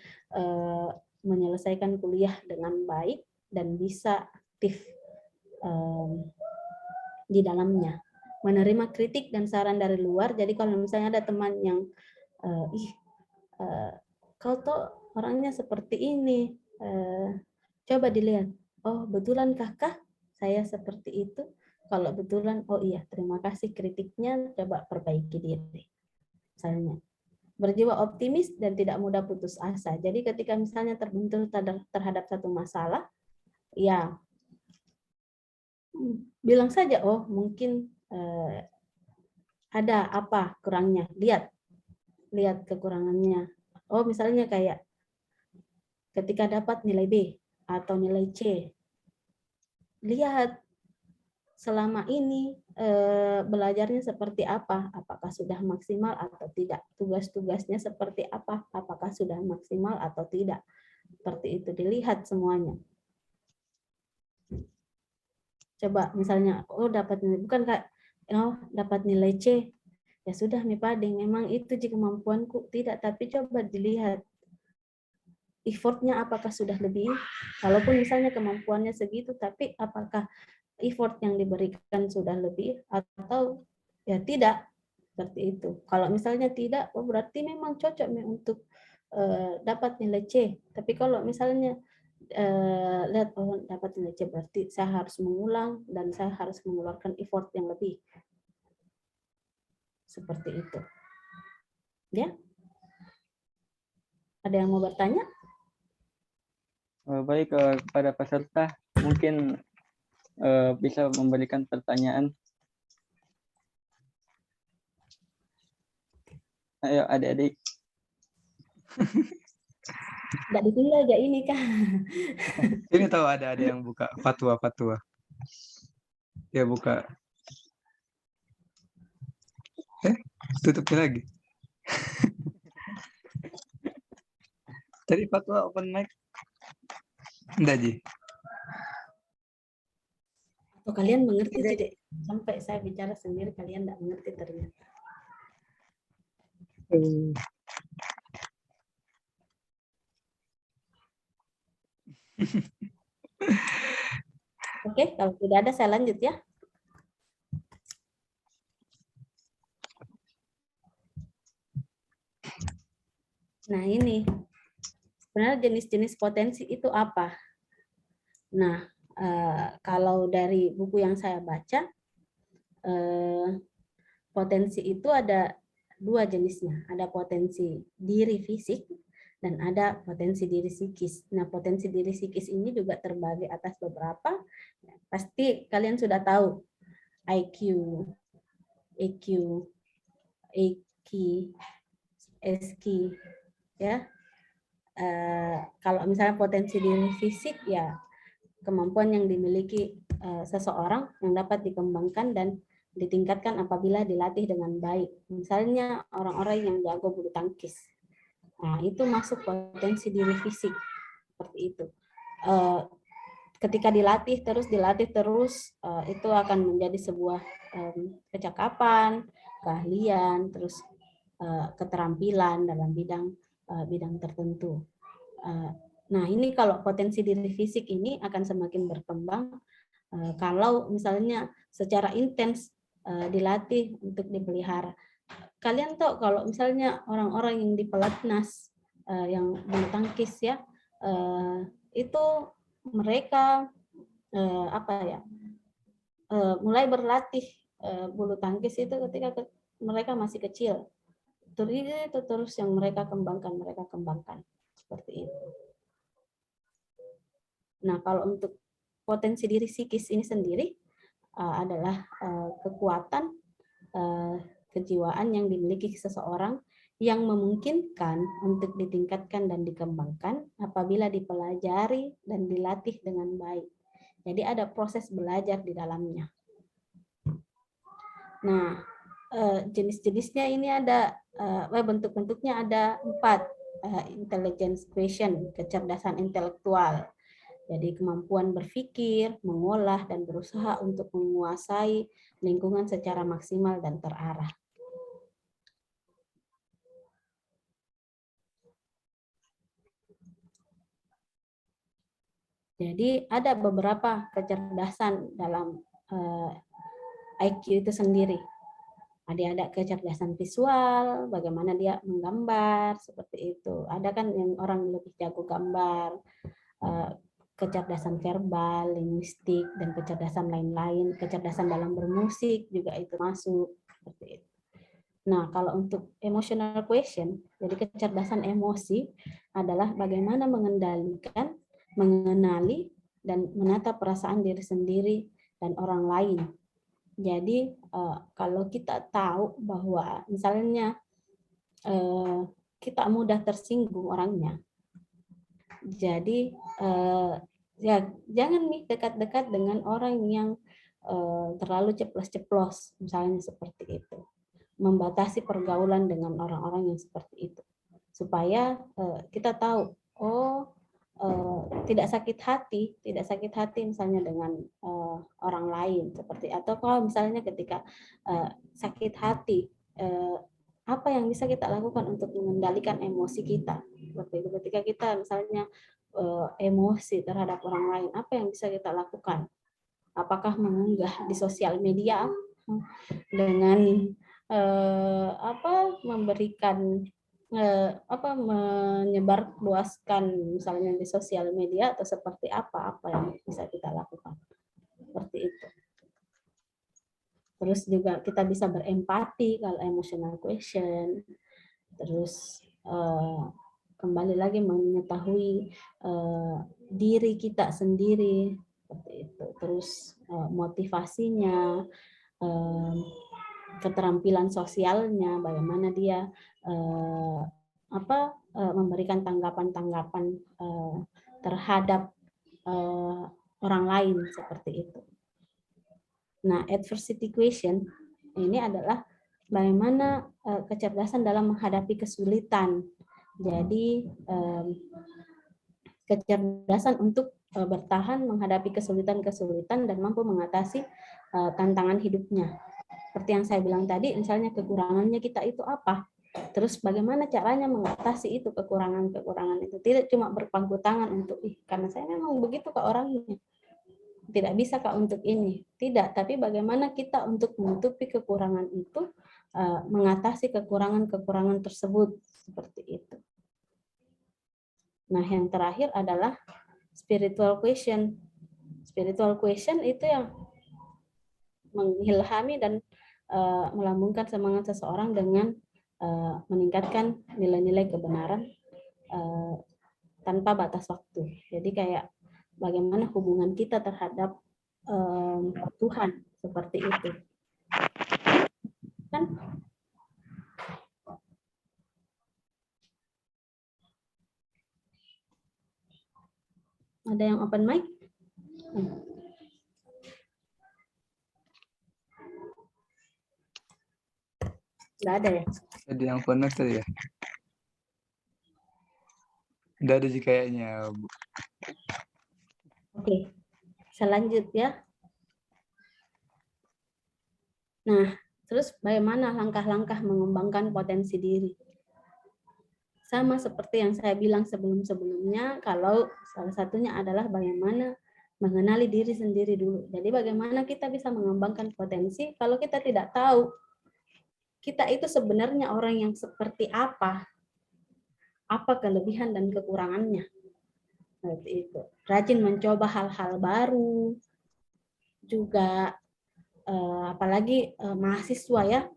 menyelesaikan kuliah dengan baik dan bisa aktif di dalamnya. Menerima kritik dan saran dari luar. Jadi kalau misalnya ada teman yang kau tuh orangnya seperti ini, coba dilihat, oh betulan kakak saya seperti itu. Kalau betulan, oh iya terima kasih kritiknya, coba perbaiki diri. Misalnya berjiwa optimis dan tidak mudah putus asa. Jadi ketika misalnya terbentur terhadap satu masalah, ya bilang saja, oh mungkin ada apa kurangnya, lihat kekurangannya. Oh misalnya kayak ketika dapat nilai B atau nilai C, lihat selama ini belajarnya seperti apa, apakah sudah maksimal atau tidak, tugas-tugasnya seperti apa, apakah sudah maksimal atau tidak, seperti itu, dilihat semuanya. Coba misalnya, oh dapat nilai, bukan Kak, oh dapat nilai C, ya sudah Mi Pading, memang itu jika kemampuanku, tidak, tapi coba dilihat effortnya apakah sudah lebih, walaupun misalnya kemampuannya segitu, tapi apakah effort yang diberikan sudah lebih atau ya tidak, seperti itu. Kalau misalnya tidak, oh berarti memang cocok untuk dapat nilai C. Tapi kalau misalnya lihat oh dapat nilai C, berarti saya harus mengulang dan saya harus mengeluarkan effort yang lebih. Seperti itu. Ya? Ada yang mau bertanya? Baik, kepada peserta mungkin bisa memberikan pertanyaan. Ayo adik-adik. Nggak ditinggal aja ini Kak. Ini tahu ada yang buka fatwa. Ya buka. Tutupnya lagi. Tadi fatwa open mic. Enggak, Ji. Atau kalian mengerti tidak? Sampai saya bicara sendiri kalian tidak mengerti ternyata. Oke, kalau tidak ada saya lanjut ya. Nah ini, sebenarnya jenis-jenis potensi itu apa? Nah, kalau dari buku yang saya baca, potensi itu ada 2 jenisnya. Ada potensi diri fisik dan ada potensi diri psikis. Nah, potensi diri psikis ini juga terbagi atas beberapa. Pasti kalian sudah tahu IQ, EQ, EQ, SQ, ya. Kalau misalnya potensi diri fisik, ya kemampuan yang dimiliki seseorang yang dapat dikembangkan dan ditingkatkan apabila dilatih dengan baik. Misalnya orang-orang yang jago bulu tangkis. Nah, itu masuk potensi diri fisik. Seperti itu. Ketika dilatih terus, itu akan menjadi sebuah kecakapan, keahlian, terus keterampilan dalam bidang tertentu. Nah, ini kalau potensi diri fisik ini akan semakin berkembang kalau misalnya secara intens dilatih untuk dipelihara. kalian tahu kalau misalnya orang-orang yang di pelatnas yang bulu tangkis ya, itu mereka mulai berlatih bulu tangkis itu ketika mereka masih kecil. Itu terus yang mereka kembangkan seperti itu. Nah, kalau untuk potensi diri psikis ini sendiri adalah kekuatan kejiwaan yang dimiliki seseorang yang memungkinkan untuk ditingkatkan dan dikembangkan apabila dipelajari dan dilatih dengan baik. Jadi ada proses belajar di dalamnya. Nah, jenis-jenisnya ini ada, bentuk-bentuknya ada 4. Intelligence quotient, kecerdasan intelektual. Jadi kemampuan berpikir, mengolah, dan berusaha untuk menguasai lingkungan secara maksimal dan terarah. Jadi ada beberapa kecerdasan dalam IQ itu sendiri. Ada kecerdasan visual, bagaimana dia menggambar, seperti itu. Ada kan yang orang lebih jago gambar, kecerdasan verbal, linguistik, dan kecerdasan lain-lain. Kecerdasan dalam bermusik juga itu masuk, seperti itu. Nah, kalau untuk emotional quotient, jadi kecerdasan emosi adalah bagaimana mengendalikan, mengenali, dan menata perasaan diri sendiri dan orang lain. Jadi kalau kita tahu bahwa misalnya kita mudah tersinggung orangnya, jadi ya jangan nih dekat-dekat dengan orang yang terlalu ceplos-ceplos, misalnya seperti itu. Membatasi pergaulan dengan orang-orang yang seperti itu, supaya kita tahu, tidak sakit hati misalnya dengan orang lain, seperti, atau kalau misalnya ketika sakit hati, apa yang bisa kita lakukan untuk mengendalikan emosi kita, seperti itu. Ketika kita misalnya emosi terhadap orang lain, apa yang bisa kita lakukan? Apakah mengunggah di sosial media dengan memberikan menyebarluaskan misalnya di sosial media, atau seperti apa yang bisa kita lakukan, seperti itu. Terus juga kita bisa berempati kalau emotional quotient. Terus kembali lagi mengetahui diri kita sendiri, seperti itu. Terus motivasinya, keterampilan sosialnya, bagaimana dia memberikan tanggapan-tanggapan terhadap orang lain, seperti itu. Nah, adversity quotient ini adalah bagaimana kecerdasan dalam menghadapi kesulitan. Jadi kecerdasan untuk bertahan menghadapi kesulitan-kesulitan dan mampu mengatasi tantangan hidupnya. Seperti yang saya bilang tadi, misalnya kekurangannya kita itu apa? Terus bagaimana caranya mengatasi itu kekurangan-kekurangan itu? Tidak cuma berpangku tangan untuk, karena saya memang begitu Kak orangnya. Tidak bisa Kak untuk ini. Tidak, tapi bagaimana kita untuk menutupi kekurangan itu, mengatasi kekurangan-kekurangan tersebut, seperti itu. Nah, yang terakhir adalah spiritual quotient. Spiritual quotient itu yang mengilhami dan melambungkan semangat seseorang dengan meningkatkan nilai-nilai kebenaran tanpa batas waktu. Jadi kayak bagaimana hubungan kita terhadap Tuhan, seperti itu. Kan? Ada yang open mic? Nggak ada ya? Ada yang open mic tadi ya? Nggak ada sih kayaknya, Bu. Oke, selanjutnya. Nah, terus bagaimana langkah-langkah mengembangkan potensi diri? Sama seperti yang saya bilang sebelum-sebelumnya, kalau salah satunya adalah bagaimana mengenali diri sendiri dulu. Jadi bagaimana kita bisa mengembangkan potensi kalau kita tidak tahu kita itu sebenarnya orang yang seperti apa kelebihan dan kekurangannya. Seperti itu. Rajin mencoba hal-hal baru, juga apalagi mahasiswa ya,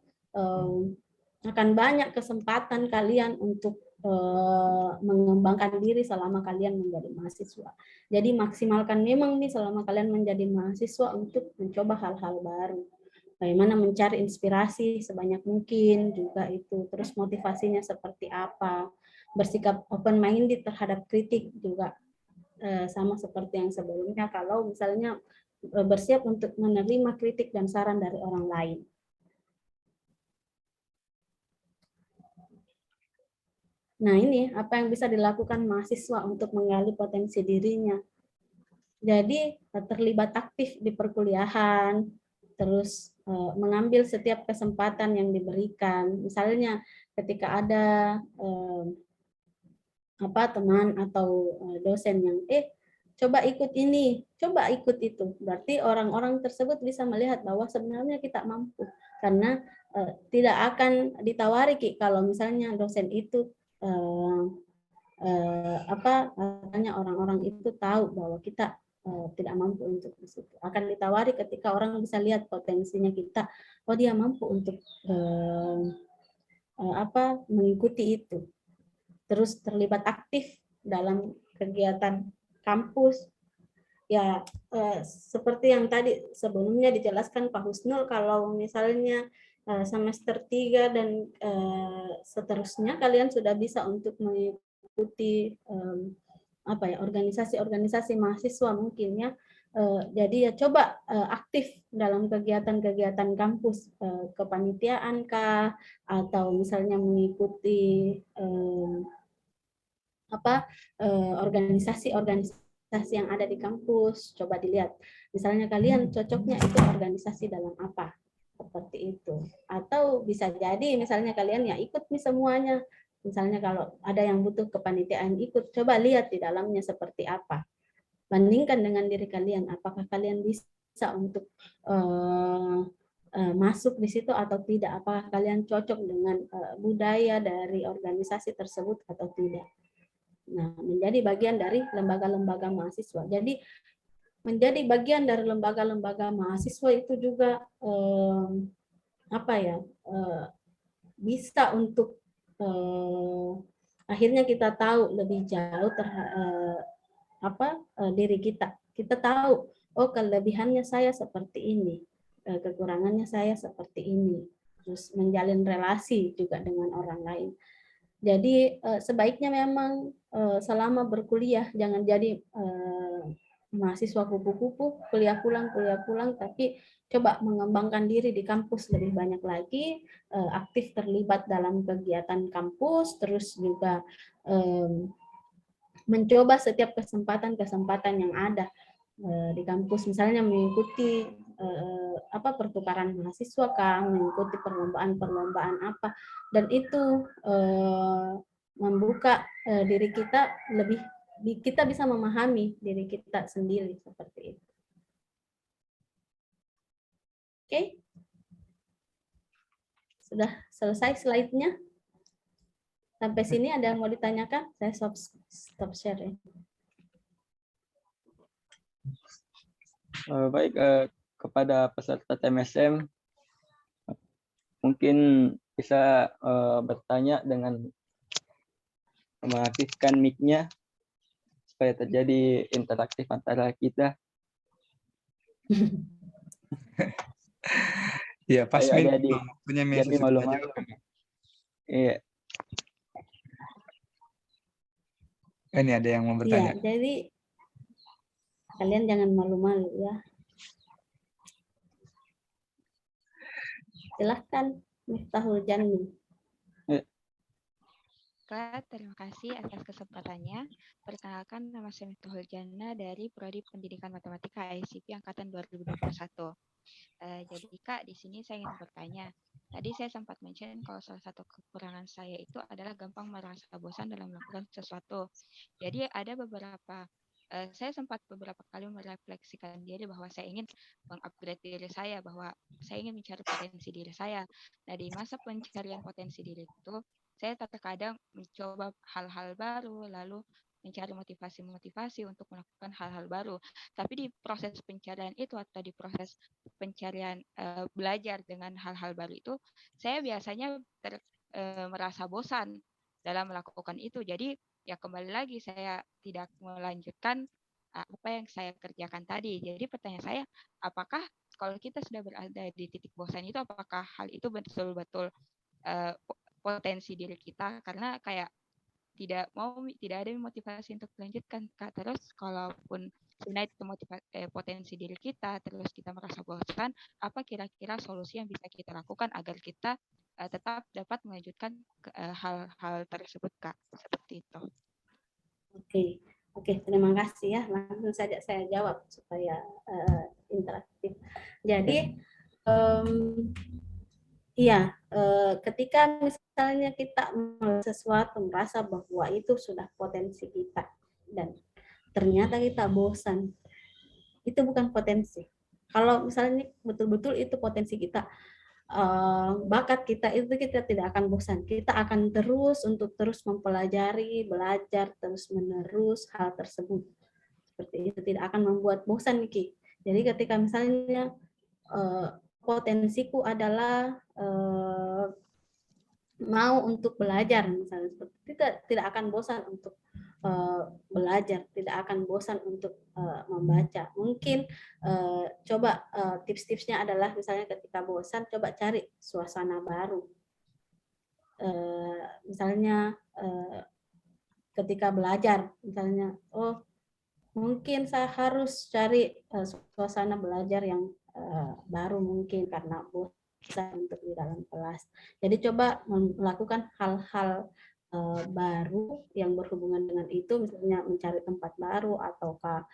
akan banyak kesempatan kalian untuk mengembangkan diri selama kalian menjadi mahasiswa. Jadi maksimalkan memang nih selama kalian menjadi mahasiswa untuk mencoba hal-hal baru. Bagaimana mencari inspirasi sebanyak mungkin juga itu. Terus motivasinya seperti apa. Bersikap open minded terhadap kritik juga sama seperti yang sebelumnya. Kalau misalnya bersiap untuk menerima kritik dan saran dari orang lain. Nah ini apa yang bisa dilakukan mahasiswa untuk menggali potensi dirinya. Jadi terlibat aktif di perkuliahan, terus mengambil setiap kesempatan yang diberikan. Misalnya ketika ada teman atau dosen yang coba ikut ini, coba ikut itu. Berarti orang-orang tersebut bisa melihat bahwa sebenarnya kita mampu. Karena tidak akan ditawari kalau misalnya dosen itu orang-orang itu tahu bahwa kita tidak mampu untuk di situ. Akan ditawari ketika orang bisa lihat potensinya kita, oh dia mampu untuk mengikuti itu. Terus terlibat aktif dalam kegiatan kampus. Ya, seperti yang tadi sebelumnya dijelaskan Pak Husnul, kalau misalnya semester 3 dan seterusnya kalian sudah bisa untuk mengikuti organisasi-organisasi mahasiswa mungkin ya. Jadi ya coba aktif dalam kegiatan-kegiatan kampus, kepanitiaan kah, atau misalnya mengikuti organisasi yang ada di kampus. Coba dilihat, misalnya kalian cocoknya itu organisasi dalam apa, seperti itu. Atau bisa jadi misalnya kalian ya ikut nih semuanya. Misalnya kalau ada yang butuh kepanitiaan ikut, coba lihat di dalamnya seperti apa. Bandingkan dengan diri kalian, apakah kalian bisa untuk masuk di situ atau tidak, apakah kalian cocok dengan budaya dari organisasi tersebut atau tidak. Nah, menjadi bagian dari lembaga-lembaga mahasiswa. Jadi menjadi bagian dari lembaga-lembaga mahasiswa itu juga bisa untuk akhirnya kita tahu lebih jauh diri kita. Kita tahu, oh kelebihannya saya seperti ini, kekurangannya saya seperti ini. Terus menjalin relasi juga dengan orang lain. Jadi sebaiknya memang selama berkuliah jangan jadi mahasiswa kupu-kupu, kuliah pulang, tapi coba mengembangkan diri di kampus lebih banyak lagi, aktif terlibat dalam kegiatan kampus, terus juga mencoba setiap kesempatan-kesempatan yang ada di kampus, misalnya mengikuti pertukaran mahasiswa kah, mengikuti perlombaan apa, dan itu membuka diri kita lebih, kita bisa memahami diri kita sendiri seperti itu. Oke, sudah selesai slide-nya. Sampai sini ada yang mau ditanyakan? Saya stop share ya. Baik, kepada peserta TMSM mungkin bisa bertanya dengan mengaktifkan mic-nya supaya terjadi interaktif antara kita. Iya, pas Adik-adik punya jadi malu-malu. Iya. Ini ada yang mau bertanya. Iya, jadi kalian jangan malu-malu ya. Silahkan, Miftahul Janni. Kak, terima kasih atas kesempatannya. Perkenalkan, nama saya Miftahul Janna dari Prodi Pendidikan Matematika ICP Angkatan 2021. Jadi Kak, di sini saya ingin bertanya. Tadi saya sempat mention kalau salah satu kekurangan saya itu adalah gampang merasa bosan dalam melakukan sesuatu. Jadi ada beberapa saya sempat beberapa kali merefleksikan diri bahwa saya ingin mengupgrade diri saya, bahwa saya ingin mencari potensi diri saya. Nah, di masa pencarian potensi diri itu, saya terkadang mencoba hal-hal baru, lalu mencari motivasi-motivasi untuk melakukan hal-hal baru. Tapi di proses pencarian itu atau di proses pencarian belajar dengan hal-hal baru itu, saya biasanya merasa bosan dalam melakukan itu. Jadi ya kembali lagi saya tidak melanjutkan apa yang saya kerjakan tadi. Jadi pertanyaan saya, apakah kalau kita sudah berada di titik bosan itu, apakah hal itu betul-betul potensi diri kita? Karena kayak tidak ada motivasi untuk melanjutkan, Kak. Terus kalaupun sebenarnya itu potensi diri kita, terus kita merasa bosan, apa kira-kira solusi yang bisa kita lakukan agar kita tetap dapat melanjutkan hal-hal tersebut, Kak? Seperti itu. Oke, terima kasih ya. Langsung saja saya jawab supaya interaktif. Jadi, ketika misalnya kita melakukan sesuatu, merasa bahwa itu sudah potensi kita, dan ternyata kita bosan, itu bukan potensi. Kalau misalnya betul-betul itu potensi kita, bakat kita itu, kita tidak akan bosan. Kita akan terus mempelajari, belajar terus-menerus hal tersebut. Seperti itu, tidak akan membuat bosan, Niki. Jadi ketika misalnya potensiku adalah mau untuk belajar, misalnya seperti itu, tidak akan bosan untuk belajar, tidak akan bosan untuk membaca. Mungkin coba tips-tipsnya adalah misalnya ketika bosan, coba cari suasana baru. Misalnya ketika belajar, misalnya, mungkin saya harus cari suasana belajar yang baru, mungkin karena bosan untuk di dalam kelas. Jadi coba melakukan hal-hal baru yang berhubungan dengan itu, misalnya mencari tempat baru, ataukah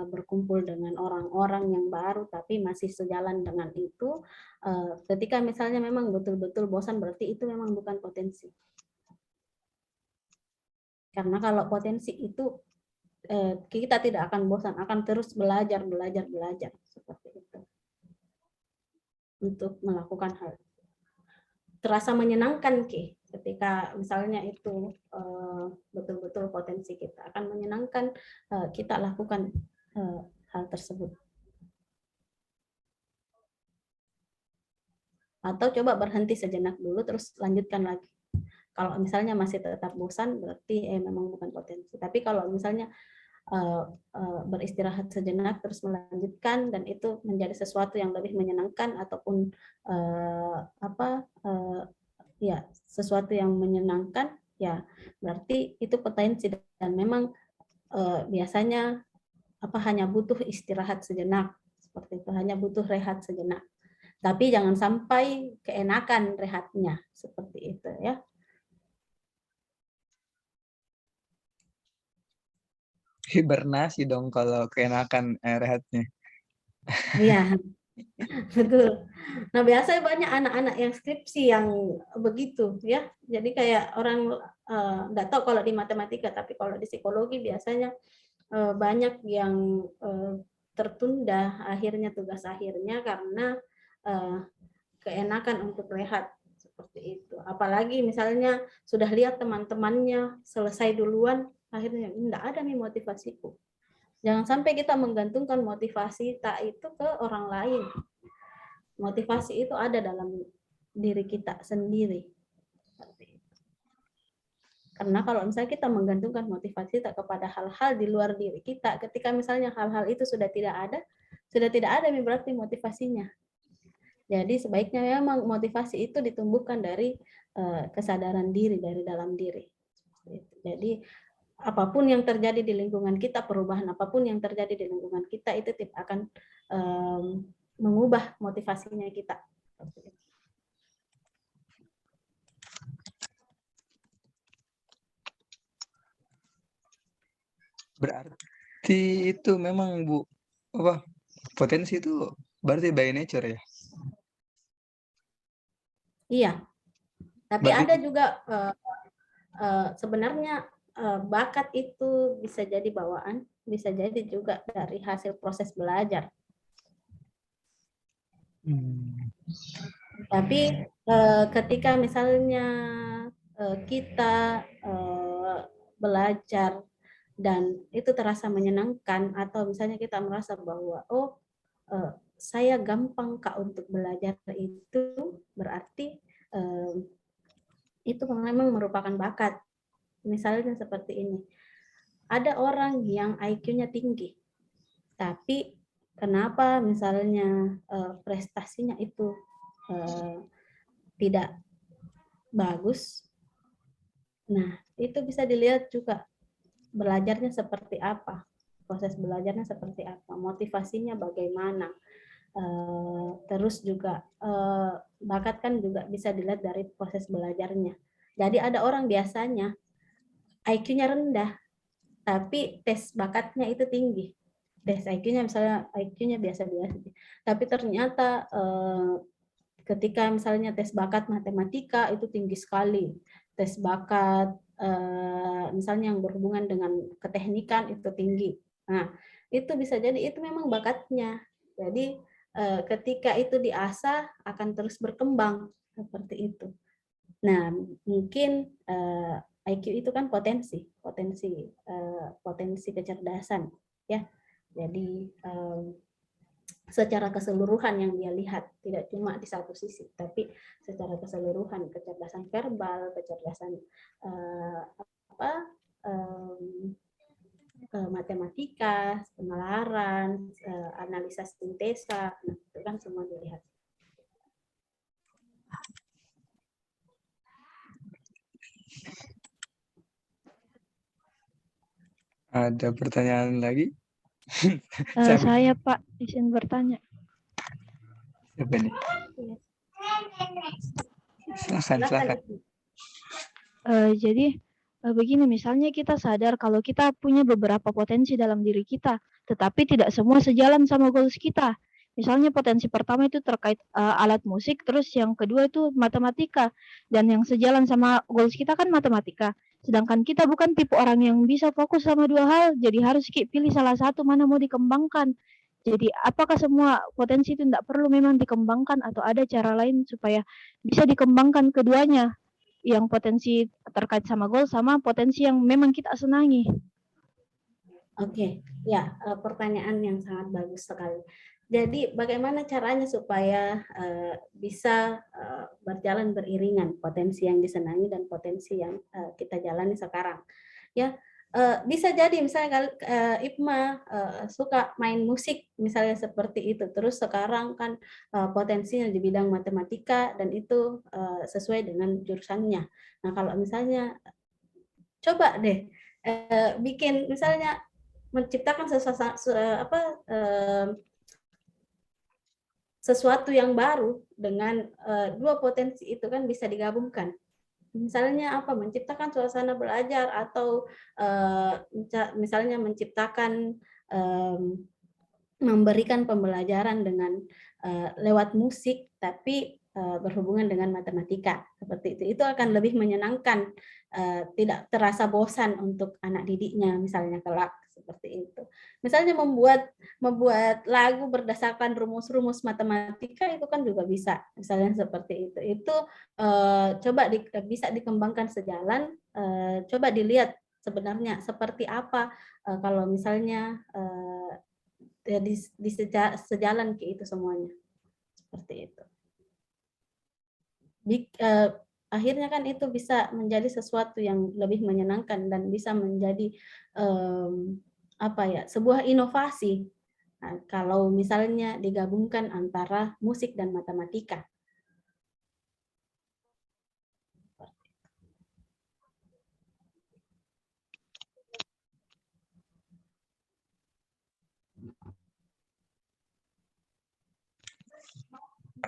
berkumpul dengan orang-orang yang baru tapi masih sejalan dengan itu. Ketika misalnya memang betul-betul bosan, berarti itu memang bukan potensi. Karena kalau potensi itu kita tidak akan bosan, akan terus belajar seperti itu untuk melakukan hal. Terasa menyenangkan, Ki, ketika misalnya itu betul-betul potensi kita, akan menyenangkan kita lakukan hal tersebut. Atau coba berhenti sejenak dulu terus lanjutkan lagi. Kalau misalnya masih tetap bosan, berarti memang bukan potensi. Tapi kalau misalnya beristirahat sejenak terus melanjutkan, dan itu menjadi sesuatu yang lebih menyenangkan, ataupun sesuatu yang menyenangkan, ya berarti itu potensi. Dan memang biasanya hanya butuh istirahat sejenak, seperti itu, hanya butuh rehat sejenak. Tapi jangan sampai keenakan rehatnya, seperti itu ya. Hibernasi dong kalau keenakan rehatnya. Iya, betul. Nah, biasanya banyak anak-anak yang skripsi yang begitu ya. Jadi kayak orang nggak tahu kalau di matematika, tapi kalau di psikologi biasanya banyak yang tertunda akhirnya tugas akhirnya karena keenakan untuk rehat, seperti itu. Apalagi misalnya sudah lihat teman-temannya selesai duluan, akhirnya enggak ada nih motivasiku. Jangan sampai kita menggantungkan motivasi tak itu ke orang lain. Motivasi itu ada dalam diri kita sendiri. Karena kalau misalnya kita menggantungkan motivasi tak kepada hal-hal di luar diri kita, ketika misalnya hal-hal itu sudah tidak ada berarti motivasinya. Jadi sebaiknya memang motivasi itu ditumbuhkan dari kesadaran diri, dari dalam diri. Jadi apapun yang terjadi di lingkungan kita, perubahan apapun yang terjadi di lingkungan kita, itu tidak akan mengubah motivasinya kita. Berarti itu memang Bu, potensi itu berarti by nature ya? Iya. Tapi berarti ada juga sebenarnya bakat itu bisa jadi bawaan, bisa jadi juga dari hasil proses belajar. Tapi ketika misalnya kita belajar dan itu terasa menyenangkan, atau misalnya kita merasa bahwa saya gampang Kak untuk belajar, itu berarti itu memang merupakan bakat. Misalnya seperti ini, ada orang yang IQ-nya tinggi, tapi kenapa misalnya prestasinya itu tidak bagus? Nah, itu bisa dilihat juga belajarnya seperti apa, proses belajarnya seperti apa, motivasinya bagaimana. Terus juga bakat kan juga bisa dilihat dari proses belajarnya. Jadi ada orang biasanya IQ-nya rendah, tapi tes bakatnya itu tinggi. Tes IQ-nya misalnya IQ-nya biasa-biasa, tapi ternyata ketika misalnya tes bakat matematika itu tinggi sekali. Tes bakat misalnya yang berhubungan dengan keteknikan itu tinggi. Nah, itu bisa jadi itu memang bakatnya. Jadi ketika itu diasah akan terus berkembang seperti itu. Nah, mungkin IQ itu kan potensi kecerdasan, ya. Jadi secara keseluruhan yang dia lihat, tidak cuma di satu sisi, tapi secara keseluruhan, kecerdasan verbal, kecerdasan matematika, penalaran, analisa sintesa, nah, itu kan semua dilihat. Ada pertanyaan lagi? Saya Pak, izin bertanya. Siapa nih? Silakan. Jadi begini, misalnya kita sadar kalau kita punya beberapa potensi dalam diri kita, tetapi tidak semua sejalan sama goals kita. Misalnya potensi pertama itu terkait alat musik, terus yang kedua itu matematika, dan yang sejalan sama goals kita kan matematika. Sedangkan kita bukan tipe orang yang bisa fokus sama dua hal, jadi harus pilih salah satu mana mau dikembangkan. Jadi apakah semua potensi itu tidak perlu memang dikembangkan, atau ada cara lain supaya bisa dikembangkan keduanya, yang potensi terkait sama goal sama potensi yang memang kita senangi? Oke, ya, pertanyaan yang sangat bagus sekali. Jadi bagaimana caranya supaya bisa berjalan beriringan potensi yang disenangi dan potensi yang kita jalani sekarang? Ya, bisa jadi misalnya Ipma suka main musik misalnya seperti itu, terus sekarang kan potensinya di bidang matematika dan itu sesuai dengan jurusannya. Nah, kalau misalnya coba deh bikin misalnya menciptakan sesuatu yang baru dengan dua potensi itu kan bisa digabungkan. Misalnya apa? Menciptakan suasana belajar, atau misalnya menciptakan memberikan pembelajaran dengan lewat musik tapi berhubungan dengan matematika seperti itu. Itu akan lebih menyenangkan, tidak terasa bosan untuk anak didiknya misalnya kelak seperti itu. Misalnya membuat lagu berdasarkan rumus-rumus matematika itu kan juga bisa, misalnya seperti itu. Itu coba bisa dikembangkan sejalan. Coba dilihat sebenarnya seperti apa kalau misalnya di sejalan ke itu semuanya seperti itu. Akhirnya kan itu bisa menjadi sesuatu yang lebih menyenangkan dan bisa menjadi sebuah inovasi. Nah, kalau misalnya digabungkan antara musik dan matematika.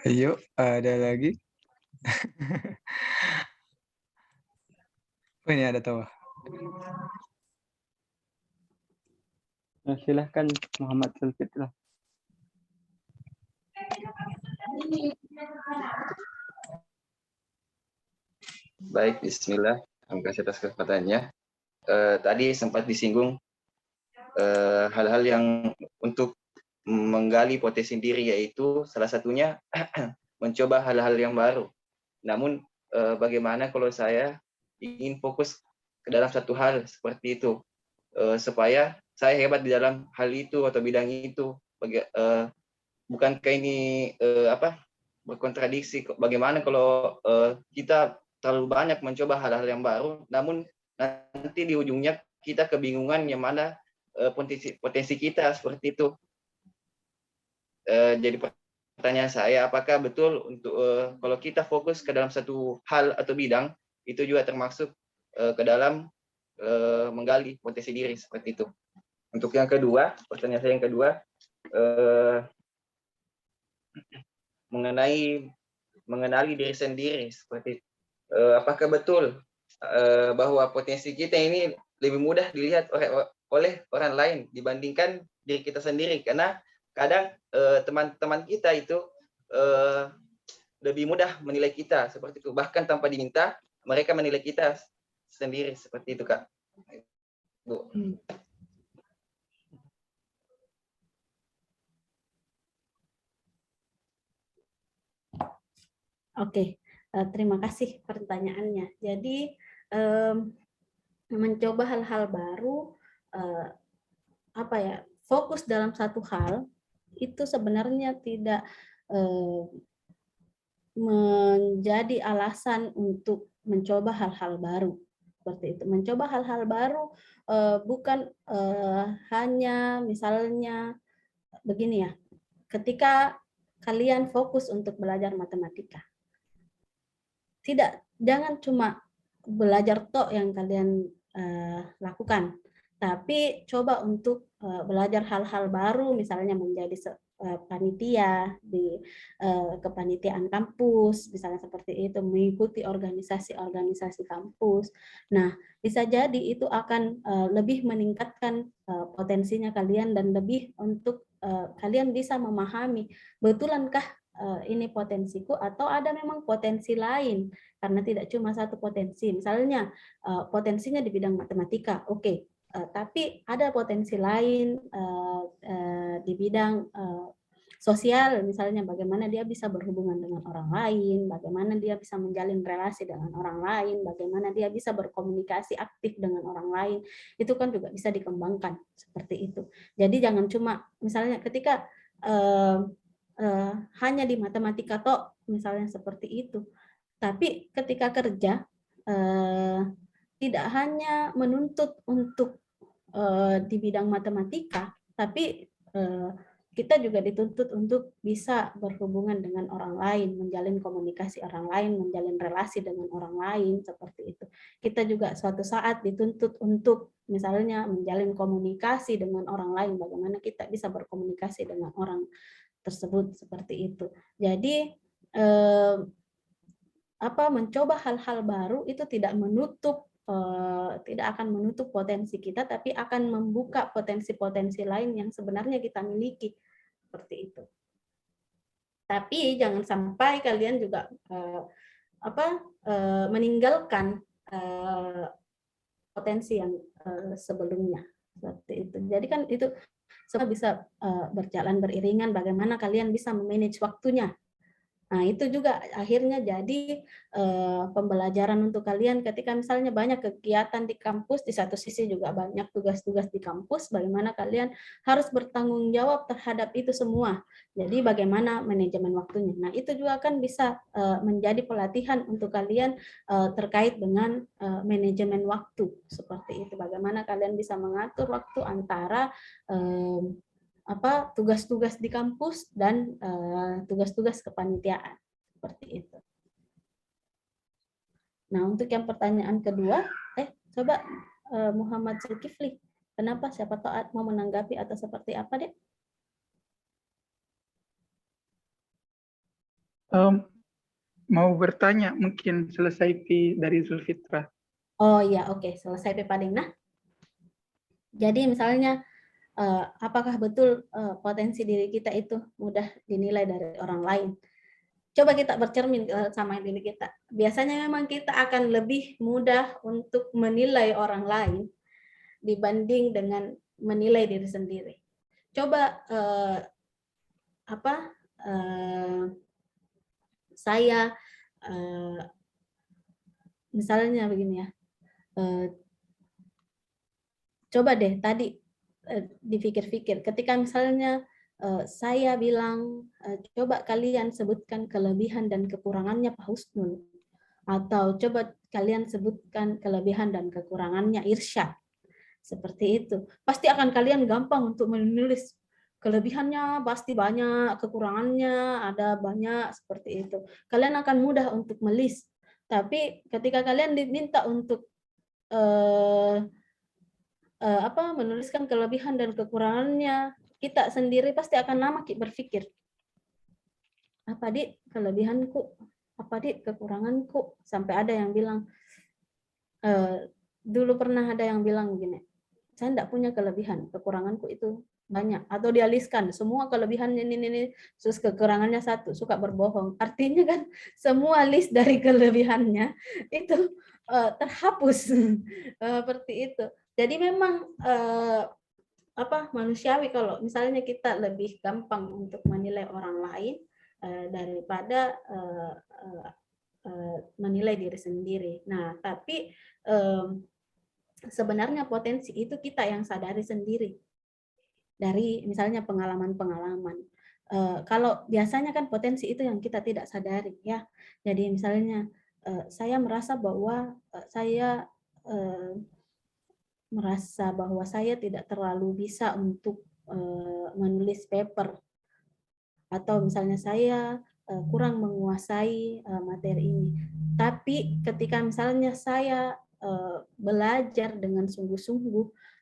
Ayo, ada lagi? Oh, ini ada tawa. Silahkan Muhammad Sulfitlah. Baik, bismillah. Terima kasih atas kesempatannya. tadi sempat disinggung hal-hal yang untuk menggali potensi diri, yaitu salah satunya mencoba hal-hal yang baru. Namun bagaimana kalau saya ingin fokus ke dalam satu hal seperti itu, supaya saya hebat di dalam hal itu atau bidang itu? Bukankah ini berkontradiksi? Bagaimana kalau kita terlalu banyak mencoba hal-hal yang baru, namun nanti di ujungnya kita kebingungan yang mana potensi kita seperti itu. Jadi pertanyaan saya, apakah betul untuk kalau kita fokus ke dalam satu hal atau bidang, itu juga termasuk ke dalam menggali potensi diri seperti itu? Untuk yang kedua, pertanyaan saya yang kedua, mengenali diri sendiri, seperti apakah betul bahwa potensi kita ini lebih mudah dilihat oleh orang lain dibandingkan diri kita sendiri? Karena kadang teman-teman kita itu lebih mudah menilai kita seperti itu, bahkan tanpa diminta mereka menilai kita sendiri seperti itu, Kak. Bu. Oke, terima kasih pertanyaannya. Jadi mencoba hal-hal baru, fokus dalam satu hal itu sebenarnya tidak menjadi alasan untuk mencoba hal-hal baru. Seperti itu. Mencoba hal-hal baru bukan hanya misalnya begini ya, ketika kalian fokus untuk belajar matematika, jangan cuma belajar tok yang kalian lakukan, tapi coba untuk belajar hal-hal baru, misalnya menjadi panitia di kepanitiaan kampus, misalnya seperti itu, mengikuti organisasi-organisasi kampus. Nah, bisa jadi itu akan lebih meningkatkan potensinya kalian dan lebih untuk kalian bisa memahami betulankah ini potensiku atau ada memang potensi lain, karena tidak cuma satu potensi. Misalnya potensinya di bidang matematika, oke, tapi ada potensi lain di bidang sosial, misalnya bagaimana dia bisa berhubungan dengan orang lain, bagaimana dia bisa menjalin relasi dengan orang lain, bagaimana dia bisa berkomunikasi aktif dengan orang lain, itu kan juga bisa dikembangkan seperti itu. Jadi jangan cuma misalnya ketika hanya di matematika toh, misalnya seperti itu. Tapi ketika kerja tidak hanya menuntut untuk di bidang matematika, tapi kita juga dituntut untuk bisa berhubungan dengan orang lain, menjalin komunikasi orang lain, menjalin relasi dengan orang lain, seperti itu. Kita juga suatu saat dituntut untuk misalnya menjalin komunikasi dengan orang lain, bagaimana kita bisa berkomunikasi dengan orang tersebut, seperti itu. Jadi mencoba hal-hal baru itu tidak akan menutup potensi kita, tapi akan membuka potensi-potensi lain yang sebenarnya kita miliki, seperti itu. Tapi jangan sampai kalian juga meninggalkan potensi yang sebelumnya, seperti itu. Jadi kan itu semua bisa berjalan beriringan, bagaimana kalian bisa memanage waktunya. Nah, itu juga akhirnya jadi pembelajaran untuk kalian ketika misalnya banyak kegiatan di kampus, di satu sisi juga banyak tugas-tugas di kampus, bagaimana kalian harus bertanggung jawab terhadap itu semua. Jadi bagaimana manajemen waktunya. Nah, itu juga kan bisa menjadi pelatihan untuk kalian terkait dengan manajemen waktu, seperti itu. Bagaimana kalian bisa mengatur waktu antara tugas-tugas di kampus dan tugas-tugas kepanitiaan, seperti itu. Nah, untuk yang pertanyaan kedua, coba Muhammad Zulkifli, kenapa, siapa tahu mau menanggapi atau seperti apa, Dek? Mau bertanya, mungkin selesai dari Zulfitra. Oh iya, oke, selesai paling. Nah, jadi misalnya apakah betul potensi diri kita itu mudah dinilai dari orang lain? Coba kita bercermin sama diri kita. Biasanya memang kita akan lebih mudah untuk menilai orang lain dibanding dengan menilai diri sendiri. Coba saya misalnya begini ya. Coba deh tadi dipikir-pikir, ketika misalnya saya bilang, coba kalian sebutkan kelebihan dan kekurangannya Pak Husnul, atau coba kalian sebutkan kelebihan dan kekurangannya Irsyad, seperti itu. Pasti akan kalian gampang untuk menulis kelebihannya pasti banyak, kekurangannya ada banyak, seperti itu. Kalian akan mudah untuk melis. Tapi ketika kalian diminta untuk menuliskan kelebihan dan kekurangannya, kita sendiri pasti akan lama berpikir. Apa Dik kelebihanku? Apa Dik kekuranganku? Sampai ada yang bilang, dulu pernah ada yang bilang begini, saya tidak punya kelebihan, kekuranganku itu banyak. Atau dia listkan, semua kelebihannya ini, terus kekurangannya satu, suka berbohong. Artinya kan semua list dari kelebihannya itu terhapus. Seperti itu. Jadi memang manusiawi kalau misalnya kita lebih gampang untuk menilai orang lain daripada menilai diri sendiri. Nah, tapi sebenarnya potensi itu kita yang sadari sendiri dari misalnya pengalaman-pengalaman. Kalau biasanya kan potensi itu yang kita tidak sadari ya. Jadi misalnya saya merasa bahwa saya tidak terlalu bisa untuk menulis paper, atau misalnya saya kurang menguasai materi ini. Tapi ketika misalnya saya belajar dengan sungguh-sungguh,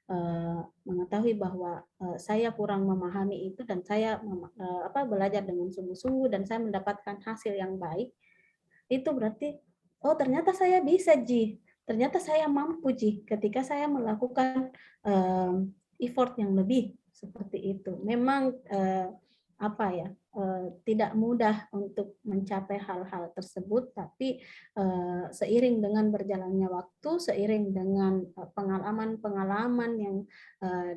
mengetahui bahwa saya kurang memahami itu dan saya belajar dengan sungguh-sungguh dan saya mendapatkan hasil yang baik, itu berarti oh ternyata saya bisa Ji. Ternyata saya mampu Ji ketika saya melakukan effort yang lebih seperti itu. Memang tidak mudah untuk mencapai hal-hal tersebut, tapi seiring dengan berjalannya waktu, seiring dengan pengalaman-pengalaman yang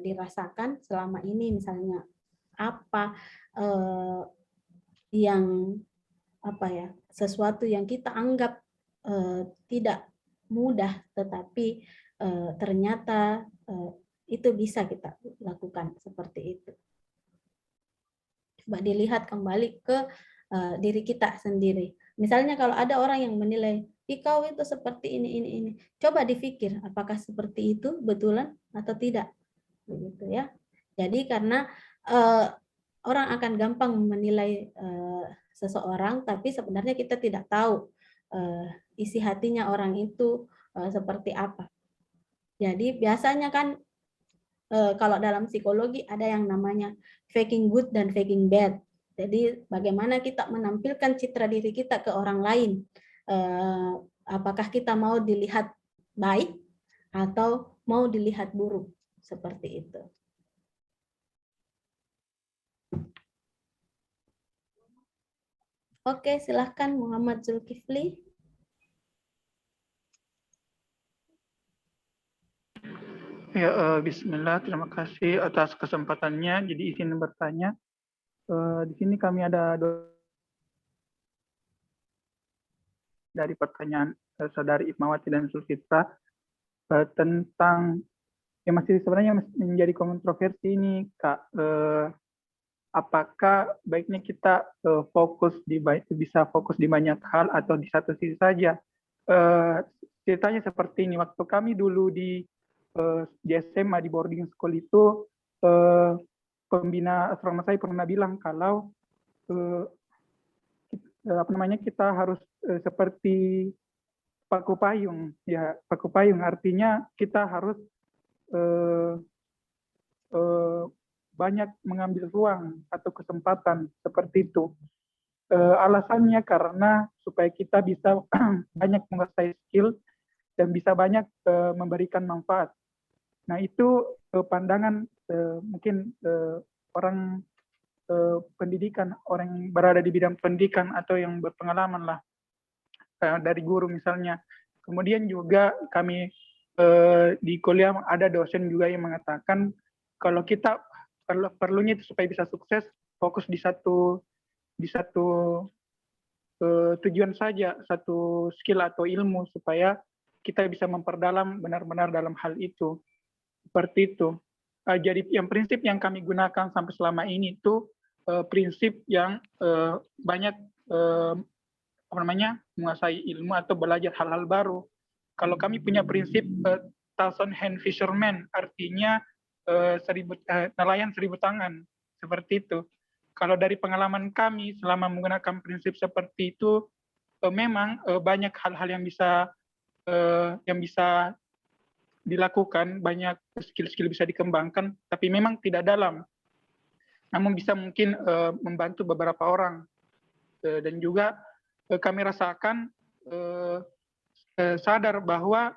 dirasakan selama ini, misalnya sesuatu yang kita anggap tidak mudah, tetapi ternyata itu bisa kita lakukan seperti itu. Coba dilihat kembali ke diri kita sendiri. Misalnya kalau ada orang yang menilai, kau itu seperti ini. Coba dipikir, apakah seperti itu betulan atau tidak, begitu ya. Jadi karena orang akan gampang menilai seseorang, tapi sebenarnya kita tidak tahu isi hatinya orang itu seperti apa. Jadi biasanya kan kalau dalam psikologi ada yang namanya faking good dan faking bad. Jadi bagaimana kita menampilkan citra diri kita ke orang lain. Apakah kita mau dilihat baik atau mau dilihat buruk, seperti itu. Oke, silahkan Muhammad Zulkifli. Ya, bismillah, terima kasih atas kesempatannya. Jadi izin bertanya. Di sini kami ada dari pertanyaan saudari Ipmawati dan Sulfitra tentang yang masih sebenarnya menjadi kontroversi ini, Kak. Apakah baiknya kita bisa fokus di banyak hal atau di satu sisi saja? Ceritanya seperti ini. Waktu kami dulu di SMA di boarding school itu, pembina asrama saya pernah bilang kalau kita harus seperti paku payung. Ya, paku payung artinya kita harus banyak mengambil ruang atau kesempatan seperti itu. Alasannya karena supaya kita bisa banyak menguasai skill dan bisa banyak memberikan manfaat. Nah, itu pandangan mungkin orang pendidikan, orang yang berada di bidang pendidikan atau yang berpengalaman lah, dari guru misalnya. Kemudian juga kami di kuliah ada dosen juga yang mengatakan kalau kita perlunya itu supaya bisa sukses fokus di satu tujuan saja, satu skill atau ilmu supaya kita bisa memperdalam benar-benar dalam hal itu. Seperti itu. Jadi yang prinsip yang kami gunakan sampai selama ini itu prinsip yang banyak menguasai ilmu atau belajar hal-hal baru. Kalau kami punya prinsip thousand hand fisherman, artinya nelayan 1000 tangan, seperti itu. Kalau dari pengalaman kami selama menggunakan prinsip seperti itu, memang banyak hal-hal yang bisa dilakukan, banyak skill-skill bisa dikembangkan, tapi memang tidak dalam. Namun bisa mungkin membantu beberapa orang. Dan juga kami rasakan sadar bahwa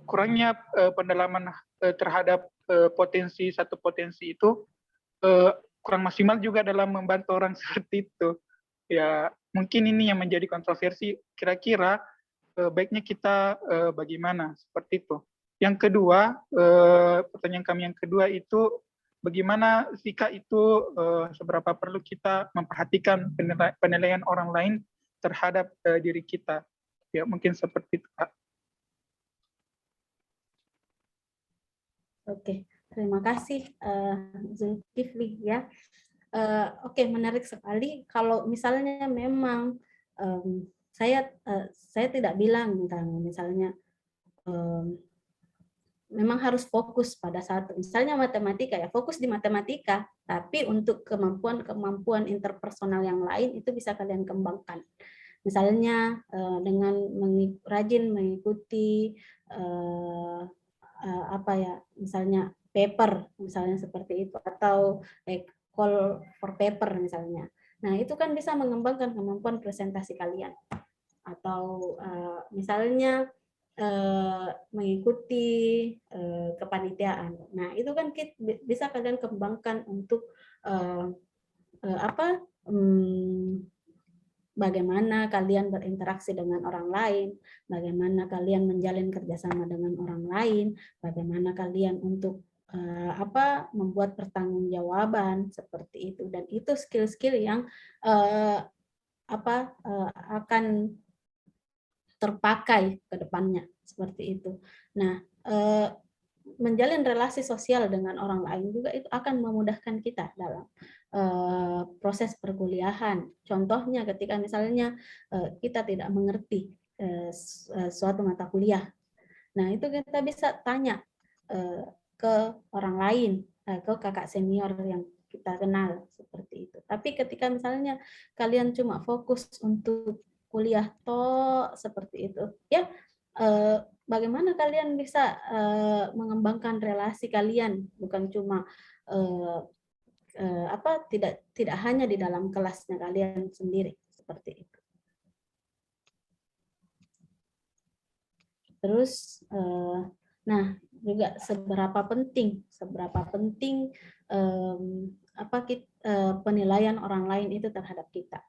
kurangnya pendalaman terhadap satu potensi itu kurang maksimal juga dalam membantu orang seperti itu. Ya, mungkin ini yang menjadi kontroversi. Kira-kira baiknya kita bagaimana, seperti itu. Yang kedua, pertanyaan kami yang kedua itu bagaimana jika itu seberapa perlu kita memperhatikan penilaian orang lain terhadap diri kita. Ya, mungkin seperti itu, Pak. Oke, terima kasih Zulkifli ya. Oke, menarik sekali. Kalau misalnya memang saya tidak bilang misalnya memang harus fokus pada satu, misalnya matematika ya, fokus di matematika, tapi untuk kemampuan interpersonal yang lain itu bisa kalian kembangkan. Misalnya dengan rajin mengikuti misalnya paper, misalnya seperti itu, atau call for paper misalnya. Nah, itu kan bisa mengembangkan kemampuan presentasi kalian. Atau misalnya mengikuti kepanitiaan. Nah, itu kan bisa kalian kembangkan untuk bagaimana kalian berinteraksi dengan orang lain, bagaimana kalian menjalin kerjasama dengan orang lain, bagaimana kalian untuk membuat pertanggungjawaban seperti itu. Dan itu skill-skill yang akan terpakai ke depannya seperti itu. Nah, menjalin relasi sosial dengan orang lain juga itu akan memudahkan kita dalam proses perkuliahan. Contohnya ketika misalnya kita tidak mengerti suatu mata kuliah. Nah, itu kita bisa tanya ke orang lain, ke kakak senior yang kita kenal seperti itu. Tapi ketika misalnya kalian cuma fokus untuk kuliah seperti itu, ya bagaimana kalian bisa mengembangkan relasi kalian, bukan cuma tidak hanya di dalam kelasnya kalian sendiri seperti itu. Terus nah juga seberapa penting penilaian orang lain itu terhadap kita.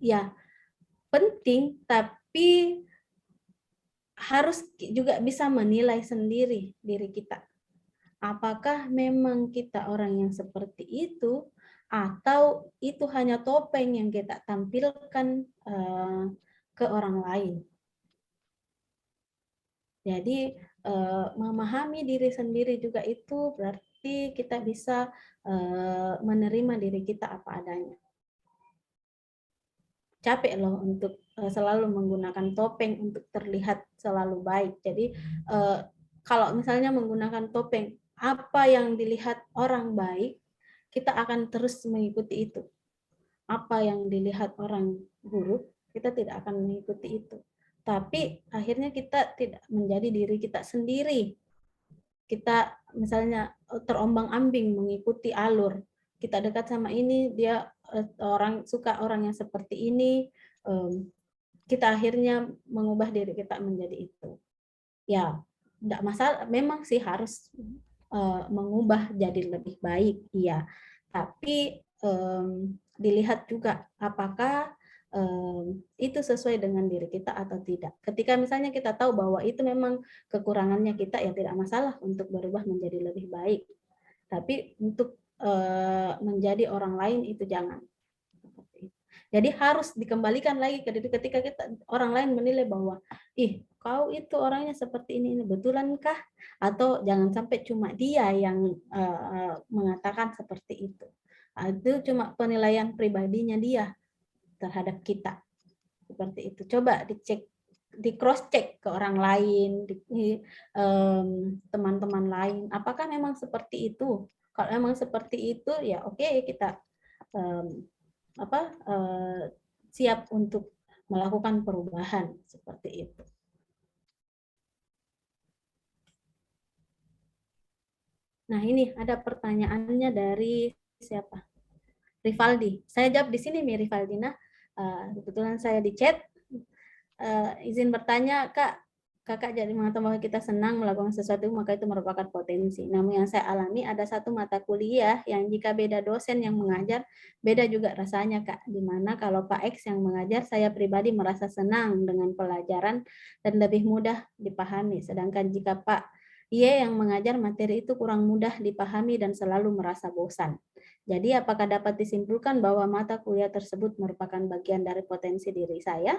Ya, penting, tapi harus juga bisa menilai sendiri diri kita. Apakah memang kita orang yang seperti itu, atau itu hanya topeng yang kita tampilkan ke orang lain. Jadi memahami diri sendiri juga itu berarti kita bisa menerima diri kita apa adanya. Capek loh untuk selalu menggunakan topeng untuk terlihat selalu baik. Jadi kalau misalnya menggunakan topeng, apa yang dilihat orang baik, kita akan terus mengikuti itu. Apa yang dilihat orang buruk, kita tidak akan mengikuti itu. Tapi akhirnya kita tidak menjadi diri kita sendiri. Kita misalnya terombang-ambing mengikuti alur. Kita dekat sama ini, dia suka orang yang seperti ini, kita akhirnya mengubah diri kita menjadi itu. Ya, tidak masalah, memang sih harus mengubah jadi lebih baik, iya. tapi dilihat juga apakah itu sesuai dengan diri kita atau tidak. Ketika misalnya kita tahu bahwa itu memang kekurangannya kita, ya tidak masalah untuk berubah menjadi lebih baik. Tapi untuk menjadi orang lain itu jangan. Jadi harus dikembalikan lagi ke diri. Ketika orang lain menilai bahwa kau itu orangnya seperti ini betulankah? Atau jangan sampai cuma dia yang mengatakan seperti itu. Itu cuma penilaian pribadinya dia terhadap kita. Seperti itu. Coba dicek, di cross check ke orang lain, teman-teman lain. Apakah memang seperti itu? Kalau memang seperti itu, ya oke, kita siap untuk melakukan perubahan seperti itu. Nah, ini ada pertanyaannya dari siapa? Rivaldi. Saya jawab di sini, Rivaldina. Kebetulan saya di chat. Izin bertanya, Kak. Kakak jadi mengatakan bahwa kita senang melakukan sesuatu, maka itu merupakan potensi. Namun yang saya alami ada satu mata kuliah yang jika beda dosen yang mengajar, beda juga rasanya, Kak. Dimana kalau Pak X yang mengajar, saya pribadi merasa senang dengan pelajaran dan lebih mudah dipahami. Sedangkan jika Pak Y yang mengajar, materi itu kurang mudah dipahami dan selalu merasa bosan. Jadi apakah dapat disimpulkan bahwa mata kuliah tersebut merupakan bagian dari potensi diri saya?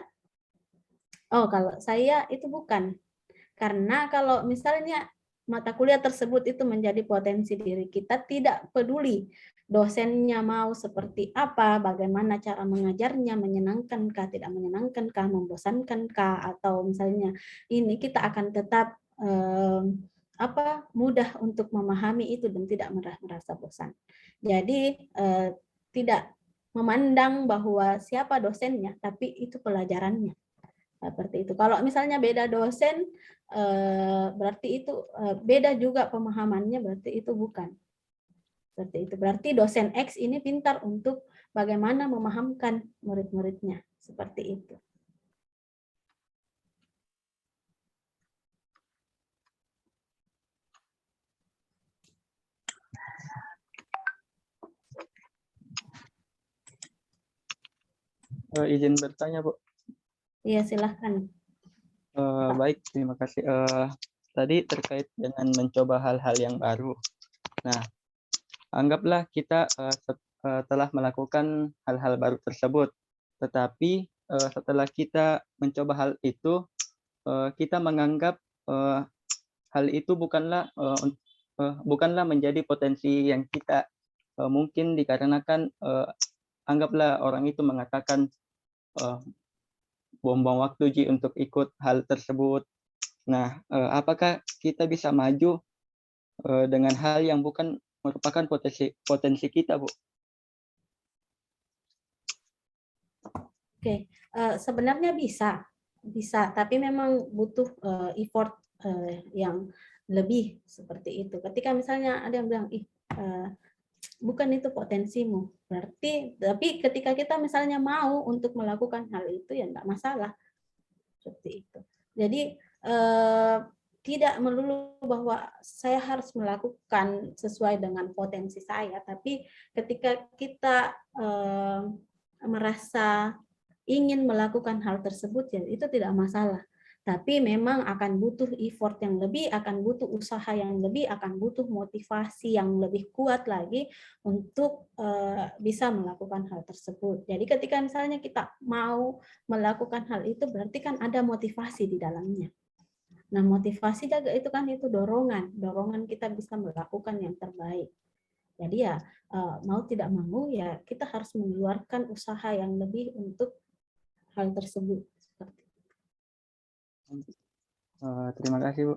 Oh, kalau saya itu bukan. Karena kalau misalnya mata kuliah tersebut itu menjadi potensi diri kita, tidak peduli dosennya mau seperti apa, bagaimana cara mengajarnya, menyenangkankah, tidak menyenangkankah, membosankankah, atau misalnya ini kita akan tetap mudah untuk memahami itu dan tidak merasa bosan. Jadi tidak memandang bahwa siapa dosennya, tapi itu pelajarannya. Seperti itu. Kalau misalnya beda dosen, berarti itu beda juga pemahamannya, berarti itu bukan. Seperti itu. Berarti dosen X ini pintar untuk bagaimana memahamkan murid-muridnya. Seperti itu. Izin bertanya, Bu. Iya, silahkan. Baik, terima kasih. Tadi terkait dengan mencoba hal-hal yang baru. Nah, anggaplah kita telah melakukan hal-hal baru tersebut, tetapi setelah kita mencoba hal itu, kita menganggap hal itu bukanlah menjadi potensi yang kita, mungkin dikarenakan anggaplah orang itu mengatakan buang-buang waktu Ji untuk ikut hal tersebut. Nah, apakah kita bisa maju dengan hal yang bukan merupakan potensi kita, Bu? Oke, sebenarnya bisa, tapi memang butuh effort yang lebih seperti itu. Ketika misalnya ada yang bilang, bukan itu potensimu, berarti, tapi ketika kita misalnya mau untuk melakukan hal itu, ya enggak masalah. Seperti itu. Jadi tidak melulu bahwa saya harus melakukan sesuai dengan potensi saya, tapi ketika kita merasa ingin melakukan hal tersebut, ya itu tidak masalah. Tapi memang akan butuh effort yang lebih, akan butuh usaha yang lebih, akan butuh motivasi yang lebih kuat lagi untuk bisa melakukan hal tersebut. Jadi ketika misalnya kita mau melakukan hal itu, berarti kan ada motivasi di dalamnya. Nah, motivasi juga itu kan itu dorongan kita bisa melakukan yang terbaik. Jadi ya mau tidak mau ya kita harus mengeluarkan usaha yang lebih untuk hal tersebut. Terima kasih, Bu.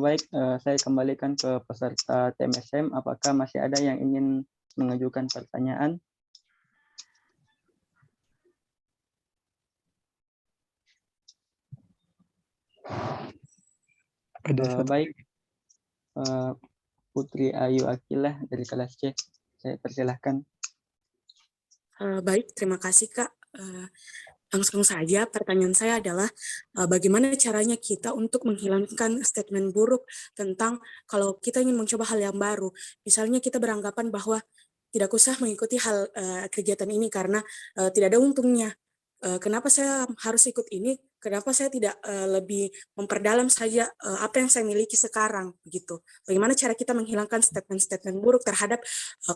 Baik, saya kembalikan ke peserta TMSM. Apakah masih ada yang ingin mengajukan pertanyaan? Baik, Putri Ayu Akilah dari kelas C. Saya persilahkan. Baik, terima kasih Kak. langsung saja pertanyaan saya adalah bagaimana caranya kita untuk menghilangkan statement buruk tentang kalau kita ingin mencoba hal yang baru. Misalnya kita beranggapan bahwa tidak usah mengikuti hal kegiatan ini karena tidak ada untungnya. Kenapa saya harus ikut ini? Kenapa saya tidak lebih memperdalam saja apa yang saya miliki sekarang, begitu? Bagaimana cara kita menghilangkan statement-statement buruk terhadap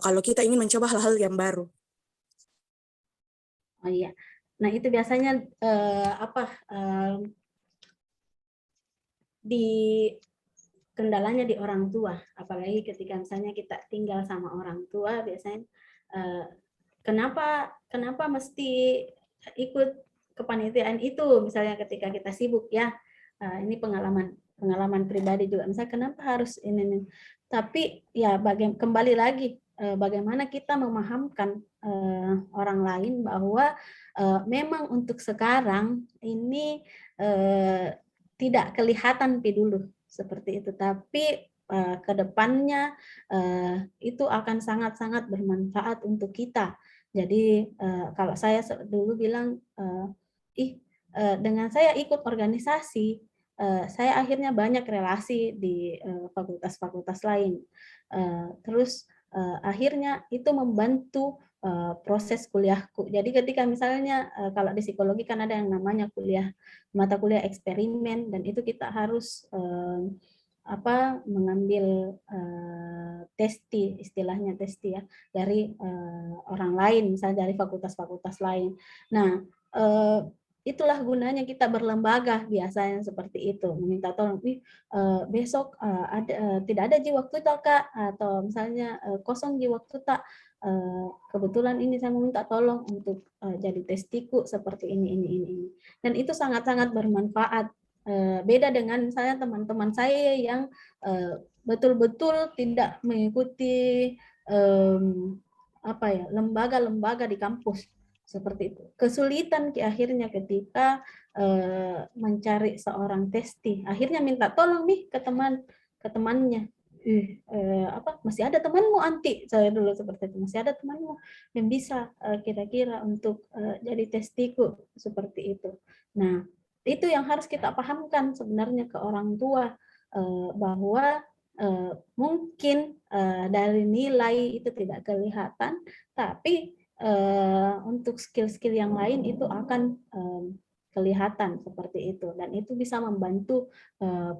kalau kita ingin mencoba hal-hal yang baru? Oh iya, nah itu biasanya di kendalanya di orang tua, apalagi ketika misalnya kita tinggal sama orang tua, biasanya kenapa mesti ikut kepanitiaan itu, misalnya ketika kita sibuk ya, ini pengalaman pribadi juga, misalnya kenapa harus ini, tapi ya kembali lagi bagaimana kita memahamkan orang lain bahwa memang untuk sekarang ini tidak kelihatan dulu seperti itu, tapi ke depannya itu akan sangat-sangat bermanfaat untuk kita. Jadi kalau saya dulu bilang, dengan saya ikut organisasi, saya akhirnya banyak relasi di fakultas-fakultas lain. Terus akhirnya itu membantu proses kuliahku. Jadi ketika misalnya kalau di psikologi kan ada yang namanya mata kuliah eksperimen, dan itu kita harus mengambil testi, istilahnya testi ya, dari orang lain, misalnya dari fakultas-fakultas lain. Nah, itulah gunanya kita berlembaga, biasanya seperti itu, meminta tolong, besok tidak ada waktu tak Kak, atau misalnya kosong waktu tak, kebetulan ini saya meminta tolong untuk jadi testiku seperti ini. Dan itu sangat-sangat bermanfaat. Beda dengan misalnya teman-teman saya yang betul-betul tidak mengikuti lembaga-lembaga di kampus seperti itu. Kesulitan akhirnya ketika mencari seorang testi, akhirnya minta tolong nih ke temannya. Masih ada temanmu Anti, saya dulu seperti itu, masih ada temanmu yang bisa kira-kira untuk jadi testiku seperti itu. Nah, itu yang harus kita pahamkan sebenarnya ke orang tua, bahwa mungkin dari nilai itu tidak kelihatan, tapi untuk skill-skill yang lain itu akan kelihatan seperti itu, dan itu bisa membantu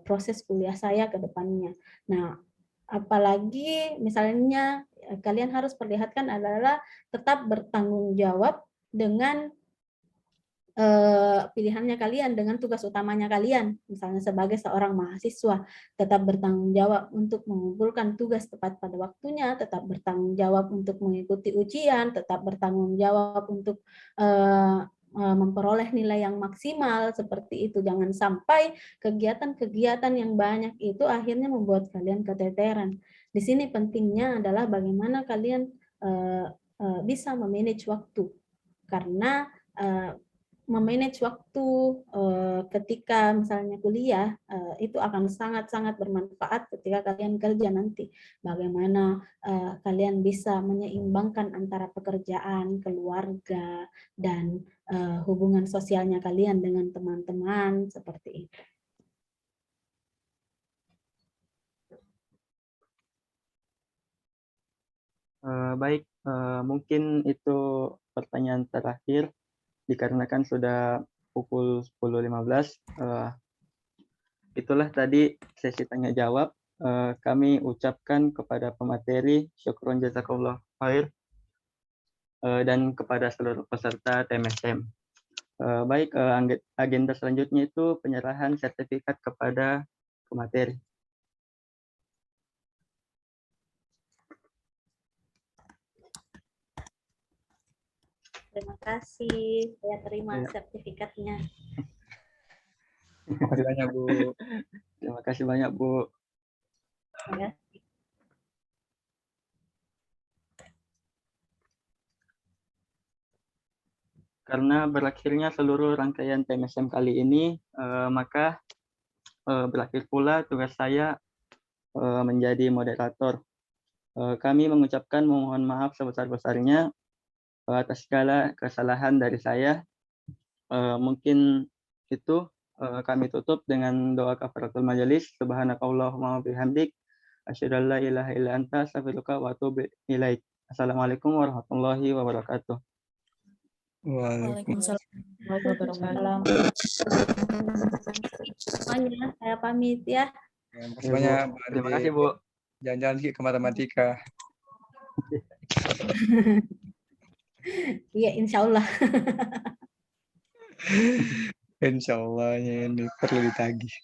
proses kuliah saya ke depannya. Nah, apalagi misalnya kalian harus perlihatkan adalah tetap bertanggung jawab dengan pilihannya kalian, dengan tugas utamanya kalian, misalnya sebagai seorang mahasiswa, tetap bertanggung jawab untuk mengumpulkan tugas tepat pada waktunya, tetap bertanggung jawab untuk mengikuti ujian, tetap bertanggung jawab untuk memperoleh nilai yang maksimal, seperti itu. Jangan sampai kegiatan-kegiatan yang banyak itu akhirnya membuat kalian keteteran. Di sini pentingnya adalah bagaimana kalian bisa memanage waktu, karena memanage waktu ketika misalnya kuliah itu akan sangat-sangat bermanfaat ketika kalian kerja nanti. Bagaimana kalian bisa menyeimbangkan antara pekerjaan, keluarga, dan hubungan sosialnya kalian dengan teman-teman, seperti itu. Baik, mungkin itu pertanyaan terakhir. Dikarenakan sudah pukul 10.15, itulah tadi sesi tanya jawab. Kami ucapkan kepada pemateri syukron jazakallah khair, dan kepada seluruh peserta TMSM. Baik, agenda selanjutnya itu penyerahan sertifikat kepada pemateri. Terima kasih, saya terima sertifikatnya. Terima kasih banyak, Bu. Terima kasih banyak, Bu. Ya. Karena berakhirnya seluruh rangkaian TMSM kali ini, maka berakhir pula tugas saya menjadi moderator. Kami mengucapkan mohon maaf sebesar-besarnya atas segala kesalahan dari saya. Mungkin itu kami tutup dengan doa kafaratul majelis. Subhanakallahumma wa bihamdik asyhadu an la ilaha illa anta astaghfiruka wa atubu ilaik. Assalamualaikum warahmatullahi wabarakatuh. Waalaikumsalam. Waalaikumsalam. Semuanya, saya pamit ya. Makasih banyak, Mbak Terima Andi. kasih, Bu. Jalan-jalan ke matematika. Iya, insya Allah. Insya Allahnya ini perlu ditagih.